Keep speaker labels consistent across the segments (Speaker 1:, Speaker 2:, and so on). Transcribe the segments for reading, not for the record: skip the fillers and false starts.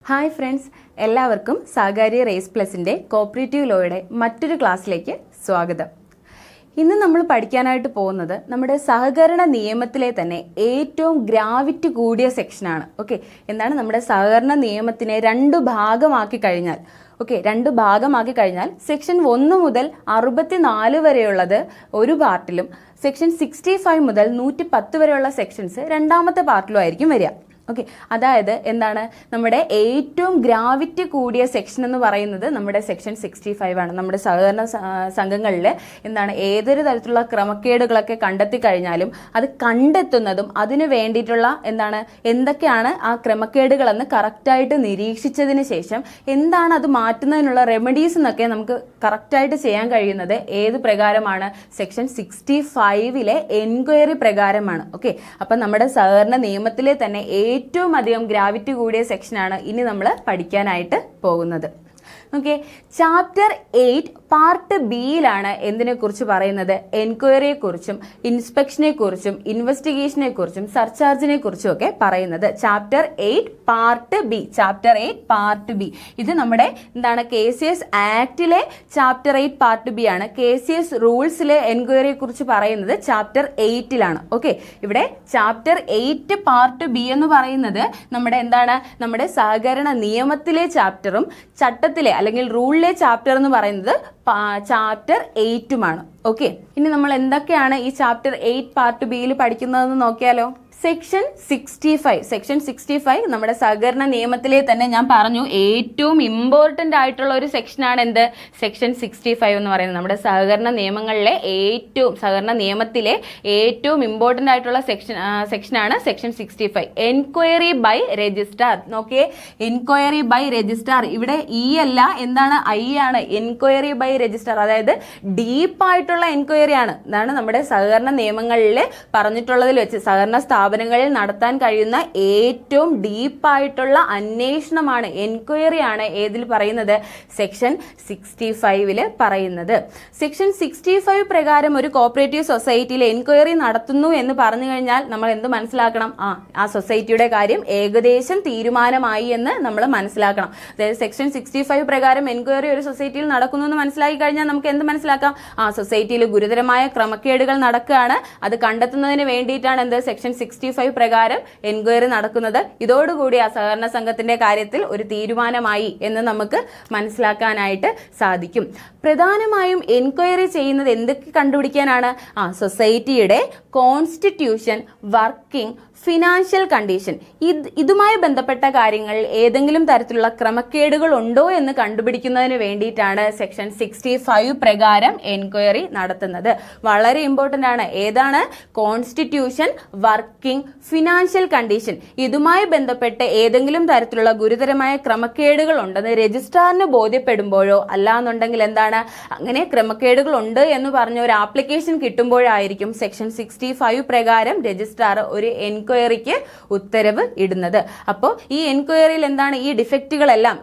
Speaker 1: Hi friends, എല്ലാവർക്കും സഹകാരി raise പ്ലസിൻ്റെ cooperative ലോയുടെ മറ്റൊരു ക്ലാസ്സിലേക്ക് സ്വാഗതം. ഇന്ന് നമ്മൾ പഠിക്കാനായിട്ട് പോകുന്നത് നമ്മുടെ സഹകരണ നിയമത്തിലെ തന്നെ ഏറ്റവും ഗ്രാവിറ്റി കൂടിയ സെക്ഷനാണ്. ഓക്കെ, എന്താണ് നമ്മുടെ സഹകരണ നിയമത്തിനെ രണ്ട് ഭാഗമാക്കി കഴിഞ്ഞാൽ സെക്ഷൻ 1 മുതൽ 64 വരെയുള്ളത് ഒരു പാർട്ടിലും സെക്ഷൻ 65 മുതൽ 110 വരെയുള്ള സെക്ഷൻസ് രണ്ടാമത്തെ പാർട്ടിലും ആയിരിക്കും വരിക. ഓക്കെ, അതായത് എന്താണ് നമ്മുടെ ഏറ്റവും ഗ്രാവിറ്റി കൂടിയ സെക്ഷൻ എന്ന് പറയുന്നത് നമ്മുടെ സെക്ഷൻ 65 ആണ്. നമ്മുടെ സഹകരണ സംഘങ്ങളിൽ എന്താണ് ഏതൊരു തരത്തിലുള്ള ക്രമക്കേടുകളൊക്കെ കണ്ടെത്തി കഴിഞ്ഞാലും അത് കണ്ടെത്തുന്നതും അതിന് വേണ്ടിയിട്ടുള്ള എന്തൊക്കെയാണ് ആ ക്രമക്കേടുകളെന്ന് കറക്റ്റായിട്ട് നിരീക്ഷിച്ചതിന് ശേഷം എന്താണ് അത് മാറ്റുന്നതിനുള്ള റെമഡീസ് എന്നൊക്കെ നമുക്ക് കറക്റ്റായിട്ട് ചെയ്യാൻ കഴിയുന്നത് ഏത് പ്രകാരമാണ്? സെക്ഷൻ 65 എൻക്വയറി പ്രകാരമാണ്. ഓക്കെ, അപ്പം നമ്മുടെ സഹകരണ നിയമത്തിലെ തന്നെ ഏറ്റവും അധികം ഗ്രാവിറ്റി കൂടിയ സെക്ഷനാണ് ഇനി നമ്മൾ പഠിക്കാനായിട്ട് പോകുന്നത്. ഓക്കെ, ചാപ്റ്റർ 8 പാർട്ട് ബിയിലാണ് എന്തിനെ കുറിച്ച് പറയുന്നത്? എൻക്വയറിയെ കുറിച്ചും ഇൻസ്പെക്ഷനെ കുറിച്ചും ഇൻവെസ്റ്റിഗേഷനെ കുറിച്ചും സർചാർജിനെ കുറിച്ചും ഒക്കെ പറയുന്നത്. ചാപ്റ്റർ 8 പാർട്ട് ബി ഇത് നമ്മുടെ KCS ആക്ടിലെ ചാപ്റ്റർ 8 പാർട്ട് ബി ആണ്. KCS റൂൾസിലെ എൻക്വയറിയെ കുറിച്ച് പറയുന്നത് ചാപ്റ്റർ 8ലാണ്. ഓക്കെ, ഇവിടെ ചാപ്റ്റർ 8 പാർട്ട് ബി എന്ന് പറയുന്നത് നമ്മുടെ സഹകരണ നിയമത്തിലെ ചാപ്റ്ററും ചട്ടത്തിലെ അല്ലെങ്കിൽ റൂളിലെ ചാപ്റ്റർ എന്ന് പറയുന്നത് ചാപ്റ്റർ 8ഉമാണ്. ഓക്കെ, ഇനി നമ്മൾ എന്തൊക്കെയാണ് ഈ ചാപ്റ്റർ 8 പാർട്ട് ബിയിൽ പഠിക്കുന്നതെന്ന് നോക്കിയാലോ. സെക്ഷൻ 65 നമ്മുടെ സഹകരണ നിയമത്തിലെ തന്നെ ഞാൻ പറഞ്ഞു ഏറ്റവും ഇമ്പോർട്ടന്റ് ആയിട്ടുള്ള ഒരു സെക്ഷനാണ് എന്ത്? സെക്ഷൻ 65 എന്ന് പറയുന്നത്. നമ്മുടെ സഹകരണ നിയമത്തിലെ ഏറ്റവും ഇമ്പോർട്ടന്റ് ആയിട്ടുള്ള സെക്ഷനാണ് സെക്ഷൻ 65. Enquiry by registrar. നോക്കിയേ, എൻക്വയറി ബൈ രജിസ്ട്രാർ ഇവിടെ അല്ല, എന്താണ്? ആണ്. എൻക്വയറി ബൈ രജിസ്ട്രാർ അതായത് ഡീപ്പായിട്ടുള്ള എൻക്വയറി ആണ്. ഇതാണ് നമ്മുടെ സഹകരണ നിയമങ്ങളിൽ പറഞ്ഞിട്ടുള്ളതിൽ വെച്ച് സഹകരണ സ്ഥാപനങ്ങളിൽ നടത്താൻ കഴിയുന്ന ഏറ്റവും ഡീപ്പായിട്ടുള്ള അന്വേഷണമാണ്, എൻക്വയറി ആണ്. ഏതിൽ പറയുന്നത്? സെക്ഷൻ 65 പറയുന്നത്. സെക്ഷൻ 65 പ്രകാരം ഒരു കോപ്പറേറ്റീവ് സൊസൈറ്റിയിൽ എൻക്വയറി നടത്തുന്നു എന്ന് പറഞ്ഞു കഴിഞ്ഞാൽ നമ്മൾ എന്ത് മനസ്സിലാക്കണം? ആ സൊസൈറ്റിയുടെ കാര്യം ഏകദേശം തീരുമാനമായി എന്ന് നമ്മൾ മനസ്സിലാക്കണം. അതായത് സെക്ഷൻ 65 പ്രകാരം എൻക്വയറി ഒരു സൊസൈറ്റിയിൽ നടക്കുന്നു എന്ന് മനസ്സിലാക്കി കഴിഞ്ഞാൽ നമുക്ക് എന്ത് മനസ്സിലാക്കാം? ആ സൊസൈറ്റിയിൽ ഗുരുതരമായ ക്രമക്കേടുകൾ നടക്കുകയാണ്, അത് കണ്ടെത്തുന്നതിന് വേണ്ടിയിട്ടാണ് എന്ത്? സെക്ഷൻ 65 പ്രകാരം എൻക്വയറി നടക്കുന്നത്. ഇതോടുകൂടി ആ സഹകരണ സംഘത്തിന്റെ കാര്യത്തിൽ ഒരു തീരുമാനമായി എന്ന് നമുക്ക് മനസ്സിലാക്കാനായിട്ട് സാധിക്കും. പ്രധാനമായും എൻക്വയറി ചെയ്യുന്നത് എന്തൊക്കെ കണ്ടുപിടിക്കാനാണ്? സൊസൈറ്റിയുടെ കോൺസ്റ്റിറ്റ്യൂഷൻ, വർക്കിംഗ്, ഫിനാൻഷ്യൽ കണ്ടീഷൻ, ഇതുമായി ബന്ധപ്പെട്ട കാര്യങ്ങൾ ഏതെങ്കിലും തരത്തിലുള്ള ക്രമക്കേടുകൾ ഉണ്ടോ എന്ന് കണ്ടുപിടിക്കുന്നതിന് വേണ്ടിയിട്ടാണ് സെക്ഷൻ 65 പ്രകാരം എൻക്വയറി നടത്തുന്നത്. വളരെ ഇമ്പോർട്ടന്റ് ആണ്. ഏതാണ്? കോൺസ്റ്റിറ്റ്യൂഷൻ, വർക്കിംഗ്, ഫിനാൻഷ്യൽ കണ്ടീഷൻ, ഇതുമായി ബന്ധപ്പെട്ട് ഏതെങ്കിലും തരത്തിലുള്ള ഗുരുതരമായ ക്രമക്കേടുകൾ ഉണ്ടെന്ന് രജിസ്ട്രാറിന് ബോധ്യപ്പെടുമ്പോഴോ അല്ലാന്നുണ്ടെങ്കിൽ എന്താണ് അങ്ങനെ ക്രമക്കേടുകൾ ഉണ്ട് എന്ന് പറഞ്ഞ ഒരു ആപ്ലിക്കേഷൻ കിട്ടുമ്പോഴായിരിക്കും സെക്ഷൻ 65 പ്രകാരം രജിസ്ട്രാർ ഒരു എൻക്വയറിക്ക് ഉത്തരവ് ഇടുന്നത്. അപ്പോൾ ഈ എൻക്വയറിയിൽ എന്താണ് ഈ ഡിഫക്റ്റുകളെല്ലാം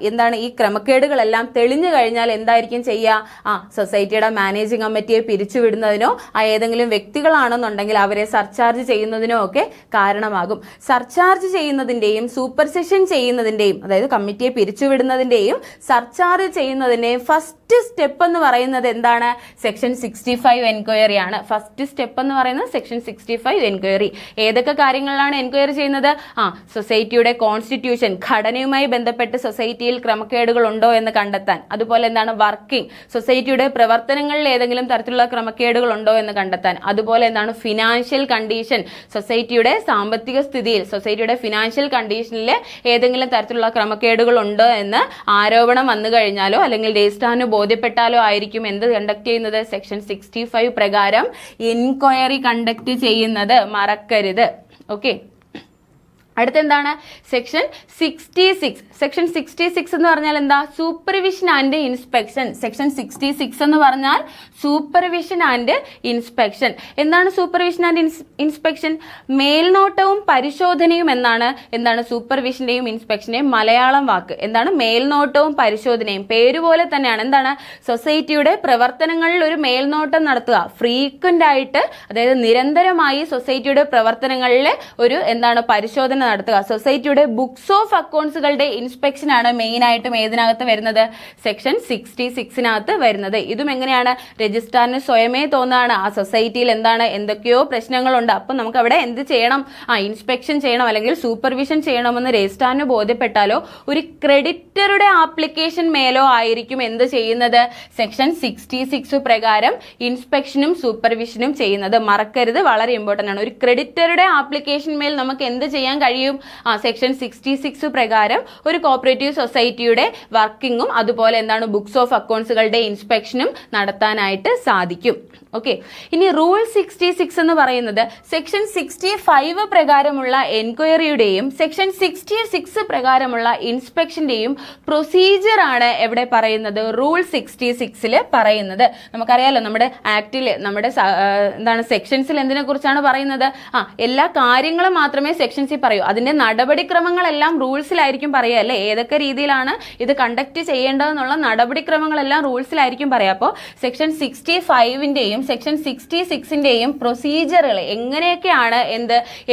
Speaker 1: ഈ ക്രമക്കേടുകളെല്ലാം തെളിഞ്ഞു കഴിഞ്ഞാൽ എന്തായിരിക്കും ചെയ്യുക? സൊസൈറ്റിയുടെ മാനേജിംഗ് കമ്മിറ്റിയെ പിരിച്ചുവിടുന്നതിനോ ഏതെങ്കിലും വ്യക്തികളാണെന്നുണ്ടെങ്കിൽ അവരെ സർചാർജ് ചെയ്യുന്നതിനോ ഒക്കെ കാരണമാകും. സർചാർജ് ചെയ്യുന്നതിന്റെയും സൂപ്പർസെഷൻ ചെയ്യുന്നതിന്റെയും അതായത് കമ്മിറ്റിയെ പിരിച്ചുവിടുന്നതിന്റെയും സർചാർജ് ചെയ്യുന്നതിന്റെയും ഫസ്റ്റ് സ്റ്റെപ്പ് എന്ന് പറയുന്നത് എന്താണ്? സെക്ഷൻ 65 എൻക്വയറി ആണ്. ഫസ്റ്റ് സ്റ്റെപ്പ് എന്ന് പറയുന്നത് സെക്ഷൻ 65 എൻക്വയറി. ഏതൊക്കെ കാര്യങ്ങളിലാണ് എൻക്വയറി ചെയ്യുന്നത്? സൊസൈറ്റിയുടെ കോൺസ്റ്റിറ്റ്യൂഷൻ, ഘടനയുമായി ബന്ധപ്പെട്ട് സൊസൈറ്റിയിൽ ക്രമക്കേടുകൾ ഉണ്ടോ എന്ന് കണ്ടെത്താൻ. അതുപോലെ വർക്കിംഗ്, സൊസൈറ്റിയുടെ പ്രവർത്തനങ്ങളിൽ ഏതെങ്കിലും തരത്തിലുള്ള ക്രമക്കേടുകൾ ഉണ്ടോ എന്ന് കണ്ടെത്താൻ. അതുപോലെ ഫിനാൻഷ്യൽ കണ്ടീഷൻ, സൊസൈറ്റിയുടെ സാമ്പത്തിക സ്ഥിതിയിൽ സൊസൈറ്റിയുടെ ഫിനാൻഷ്യൽ കണ്ടീഷനിൽ ഏതെങ്കിലും തരത്തിലുള്ള ക്രമക്കേടുകൾ ഉണ്ടോ എന്ന് ആരോപണം വന്നു കഴിഞ്ഞാലോ അല്ലെങ്കിൽ രജിസ്ട്രാറിന് ബോധ്യപ്പെട്ടാലോ ആയിരിക്കും എന്ത് കണ്ടക്ട് ചെയ്യുന്നത്? സെക്ഷൻ 65 പ്രകാരം എൻക്വയറി കണ്ടക്ട് ചെയ്യുന്നത്. മറക്കരുത്. ഓക്കെ, അടുത്തെന്താണ്? സെക്ഷൻ 66. സെക്ഷൻ 66 എന്ന് പറഞ്ഞാൽ എന്താ? Supervision and inspection. സെക്ഷൻ 66 എന്ന് പറഞ്ഞാൽ സൂപ്പർവിഷൻ ആൻഡ് ഇൻസ്പെക്ഷൻ. എന്താണ് സൂപ്പർവിഷൻ ആൻഡ് ഇൻസ്പെക്ഷൻ? മേൽനോട്ടവും പരിശോധനയും എന്താണ് സൂപ്പർവിഷന്റെയും ഇൻസ്പെക്ഷന്റെയും മലയാളം വാക്ക്. എന്താണ് മേൽനോട്ടവും പരിശോധനയും? പേരുപോലെ തന്നെയാണ്. എന്താണ്? സൊസൈറ്റിയുടെ പ്രവർത്തനങ്ങളിൽ ഒരു മേൽനോട്ടം നടത്തുക. ഫ്രീക്വന്റ് ആയിട്ട്, അതായത് നിരന്തരമായി സൊസൈറ്റിയുടെ പ്രവർത്തനങ്ങളിൽ ഒരു പരിശോധന നടത്തുക. സൊസൈറ്റിയുടെ ബുക്സ് ഓഫ് അക്കൗണ്ട്സുകളുടെ ഇൻസ്പെക്ഷൻ ആണ് മെയിൻ ആയിട്ടും ഏതിനകത്ത് വരുന്നത്, സെക്ഷൻ 66 വരുന്നത്. ഇതും എങ്ങനെയാണ്, രജിസ്ട്രാറിന് സ്വയമേ തോന്നാണ് ആ സൊസൈറ്റിയിൽ എന്തൊക്കെയോ പ്രശ്നങ്ങളുണ്ട്, അപ്പൊ നമുക്ക് അവിടെ എന്ത് ചെയ്യണം, ഇൻസ്പെക്ഷൻ ചെയ്യണം അല്ലെങ്കിൽ സൂപ്പർവിഷൻ ചെയ്യണമെന്ന് രജിസ്ട്രാറിന് ബോധ്യപ്പെട്ടാലോ ഒരു ക്രെഡിറ്ററുടെ ആപ്ലിക്കേഷൻ മേലോ ആയിരിക്കും എന്ത് ചെയ്യുന്നത്, സെക്ഷൻ 66 പ്രകാരം ഇൻസ്പെക്ഷനും സൂപ്പർവിഷനും ചെയ്യുന്നത്. മറക്കരുത്, വളരെ ഇമ്പോർട്ടന്റ് ആണ്. ഒരു ക്രെഡിറ്ററുടെ ആപ്ലിക്കേഷൻ മേൽ നമുക്ക് എന്ത് ചെയ്യാൻ കഴിയും, സെക്ഷൻ 66 പ്രകാരം ഒരു കോപ്പറേറ്റീവ് സൊസൈറ്റിയുടെ വർക്കിങ്ങും അതുപോലെ ബുക്സ് ഓഫ് അക്കൗണ്ട്സുകളുടെ ഇൻസ്പെക്ഷനും നടത്താനായിട്ട് സാധിക്കും. ഓക്കെ, ഇനി റൂൾ 66 എന്ന് പറയുന്നത് സെക്ഷൻ 65 പ്രകാരമുള്ള എൻക്വയറിയുടെയും സെക്ഷൻ 66 പ്രകാരമുള്ള ഇൻസ്പെക്ഷന്റെയും പ്രൊസീജിയർ ആണ് എവിടെ പറയുന്നത്, റൂൾ 66 പറയുന്നത്. നമുക്കറിയാലോ നമ്മുടെ ആക്ടിൽ നമ്മുടെ സെക്ഷൻസിൽ എന്തിനെ കുറിച്ചാണ് പറയുന്നത്, എല്ലാ കാര്യങ്ങളും മാത്രമേ സെക്ഷൻസിൽ പറയൂ. അതിന്റെ നടപടിക്രമങ്ങളെല്ലാം റൂൾസിലായിരിക്കും പറയുക അല്ലെ, ഏതൊക്കെ രീതിയിലാണ് ഇത് കണ്ടക്ട് ചെയ്യേണ്ടതെന്നുള്ള നടപടിക്രമങ്ങളെല്ലാം റൂൾസിലായിരിക്കും പറയുക. അപ്പോൾ സെക്ഷൻ 65ന്റെയും സെക്ഷൻ 66ന്റെയും പ്രൊസീജിയറുകൾ എങ്ങനെയൊക്കെയാണ്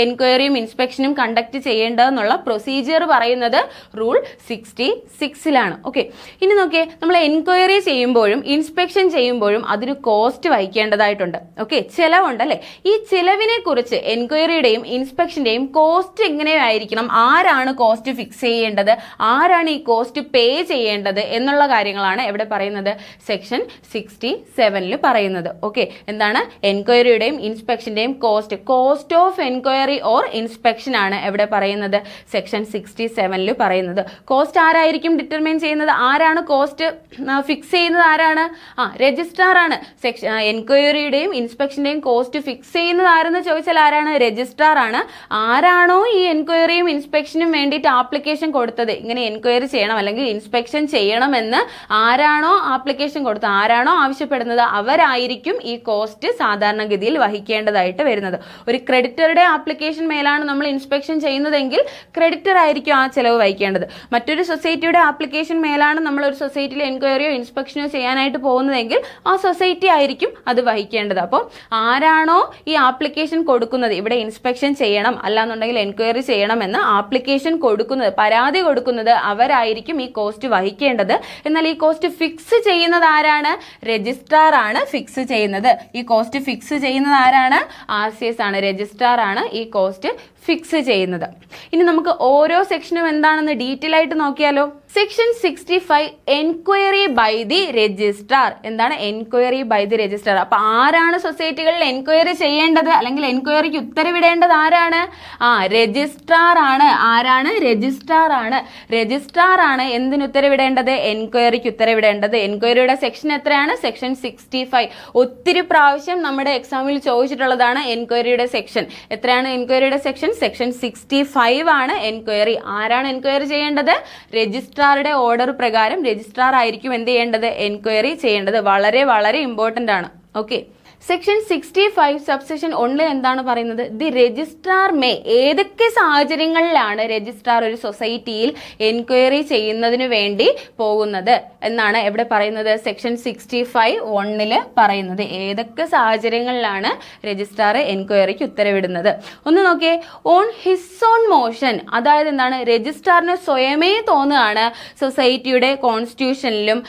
Speaker 1: എൻക്വയറിയും ഇൻസ്പെക്ഷനും കണ്ടക്ട് ചെയ്യേണ്ടതെന്നുള്ള പ്രൊസീജിയർ പറയുന്നത് റൂൾ 66ലാണ്. ഓക്കെ, ഇനി നോക്കിയേ, നമ്മൾ എൻക്വയറി ചെയ്യുമ്പോഴും ഇൻസ്പെക്ഷൻ ചെയ്യുമ്പോഴും അതിന് കോസ്റ്റ് വഹിക്കേണ്ടതായിട്ടുണ്ട്. ഓക്കെ, ചിലവുണ്ട് അല്ലെ. ഈ ചിലവിനെ കുറിച്ച് എൻക്വയറിയുടെയും ഇൻസ്പെക്ഷന്റെയും കോസ്റ്റ് എങ്ങനെയായിരിക്കണം, ആരാണ് കോസ്റ്റ് ഫിക്സ് ചെയ്യേണ്ടത്, ആരാണ് ഈ കോസ്റ്റ് പേ ചെയ്യേണ്ടത് എന്നുള്ള കാര്യങ്ങളാണ് എവിടെ പറയുന്നത്, സെക്ഷൻ 67 പറയുന്നത്. ഓക്കെ, എന്താണ്, എൻക്വയറിയുടെയും ഇൻസ്പെക്ഷന്റെയും cost of enquiry or inspection ആണ് എവിടെ പറയുന്നത്, സെക്ഷൻ 67 പറയുന്നത്. കോസ്റ്റ് ആരായിരിക്കും ഡിറ്റർമൈൻ ചെയ്യുന്നത്, ആരാണ് കോസ്റ്റ് ഫിക്സ് ചെയ്യുന്നത്, ആരാണ്, രജിസ്ട്രാർ ആണ്. എൻക്വയറിയുടെയും ഇൻസ്പെക്ഷന്റെയും കോസ്റ്റ് ഫിക്സ് ചെയ്യുന്നത് ആരെന്ന് ചോദിച്ചാൽ ആരാണ്, രജിസ്ട്രാർ ആണ്. ആരാണോ ഈ എൻക്വയറിയും ഇൻസ്പെക്ഷനും വേണ്ടിയിട്ട് ആപ്ലിക്കേഷൻ കൊടുത്തത്, ഇങ്ങനെ എൻക്വയറി ചെയ്യണം അല്ലെങ്കിൽ ഇൻസ്പെക്ഷൻ ചെയ്യണമെന്ന് ആരാണോ ആപ്ലിക്കേഷൻ കൊടുത്തത്, ആരാണോ ആവശ്യപ്പെടുന്നത്, അവരായിരിക്കും ഈ കോസ്റ്റ് സാധാരണഗതിയിൽ വഹിക്കേണ്ടതായിട്ട് വരുന്നത്. ഒരു ക്രെഡിറ്ററുടെ ആപ്ലിക്കേഷൻ മേലാണ് നമ്മൾ ഇൻസ്പെക്ഷൻ ചെയ്യുന്നതെങ്കിൽ ക്രെഡിറ്റർ ആയിരിക്കും ആ ചെലവ് വഹിക്കേണ്ടത്. മറ്റൊരു സൊസൈറ്റിയുടെ ആപ്ലിക്കേഷൻ മേലാണ് നമ്മൾ ഒരു സൊസൈറ്റിയിൽ എൻക്വയറിയോ ഇൻസ്പെക്ഷനോ ചെയ്യാനായിട്ട് പോകുന്നതെങ്കിൽ ആ സൊസൈറ്റി ആയിരിക്കും അത് വഹിക്കേണ്ടത്. അപ്പോൾ ആരാണോ ഈ ആപ്ലിക്കേഷൻ കൊടുക്കുന്നത്, ഇവിടെ ഇൻസ്പെക്ഷൻ ചെയ്യണം അല്ലാന്നുണ്ടെങ്കിൽ എൻക്വയറി ചെയ്യണമെന്ന് ആപ്ലിക്കേഷൻ കൊടുക്കുന്നത്, പരാതി കൊടുക്കുന്നത്, അവരായിരിക്കും ഈ കോസ്റ്റ് വഹിക്കേണ്ടത്. എന്നാൽ ഈ കോസ്റ്റ് ഫിക്സ് ചെയ്യുന്നത് ആരാണ്, രജിസ്ട്രാർ ആണ് ഫിക്സ് ചെയ്യുന്നത്. ഈ കോസ്റ്റ് ഫിക്സ് ചെയ്യുന്നത് ആരാണ്, RCS ആണ്, രജിസ്ട്രാർ ആണ് ഈ കോസ്റ്റ് ഫിക്സ് ചെയ്യുന്നത്. ഇനി നമുക്ക് ഓരോ സെക്ഷനും എന്താണെന്ന് ഡീറ്റെയിൽ ആയിട്ട് നോക്കിയാലോ. Section 65 enquiry by the registrar. എന്താണ് എൻക്വയറി ബൈ ദി രജിസ്ട്രാർ? അപ്പൊ ആരാണ് സൊസൈറ്റികളിൽ എൻക്വയറി ചെയ്യേണ്ടത് അല്ലെങ്കിൽ എൻക്വയറിക്ക് ഉത്തരവിടേണ്ടത് ആരാണ്, രജിസ്ട്രാർ ആണ്. ആരാണ്, രജിസ്ട്രാർ ആണ്. രജിസ്ട്രാർ ആണ് എന്തിന് ഉത്തരവിടേണ്ടത്, എൻക്വയറിക്ക് ഉത്തരവിടേണ്ടത്. എൻക്വയറിയുടെ സെക്ഷൻ എത്രയാണ്, സെക്ഷൻ 65. ഒത്തിരി പ്രാവശ്യം നമ്മുടെ എക്സാമിൽ ചോദിച്ചിട്ടുള്ളതാണ് എൻക്വയറിയുടെ സെക്ഷൻ. എത്രയാണ് എൻക്വയറിയുടെ സെക്ഷൻ, സെക്ഷൻ 65 ആണ് എൻക്വയറി. ആരാണ് എൻക്വയറി ചെയ്യേണ്ടത്, രജിസ്ട്രാറുടെ ഓർഡർ പ്രകാരം രജിസ്ട്രാർ ആയിരിക്കും എന്ത് ചെയ്യേണ്ടത്, എൻക്വയറി ചെയ്യേണ്ടത്. വളരെ വളരെ ഇമ്പോർട്ടന്റ് ആണ്. ഓക്കെ, സെക്ഷൻ 65 സബ്സെക്ഷൻ 1 എന്താണ് പറയുന്നത്, ദി രജിസ്ട്രാർ മേ, ഏതൊക്കെ സാഹചര്യങ്ങളിലാണ് രജിസ്ട്രാർ ഒരു സൊസൈറ്റിയിൽ എൻക്വയറി ചെയ്യുന്നതിന് വേണ്ടി പോകുന്നത് എന്നാണ് എവിടെ പറയുന്നത്, സെക്ഷൻ 65(1) പറയുന്നത്. ഏതൊക്കെ സാഹചര്യങ്ങളിലാണ് രജിസ്ട്രാർ എൻക്വയറിക്ക് ഉത്തരവിടുന്നത്. ഒന്ന് നോക്കിയേ, ഓൺ ഹിസ് ഓൺ മോഷൻ, അതായത് എന്താണ്, രജിസ്ട്രാറിന് സ്വയമേ തോന്നുകയാണ് സൊസൈറ്റിയുടെ കോൺസ്റ്റിറ്റ്യൂഷനിലും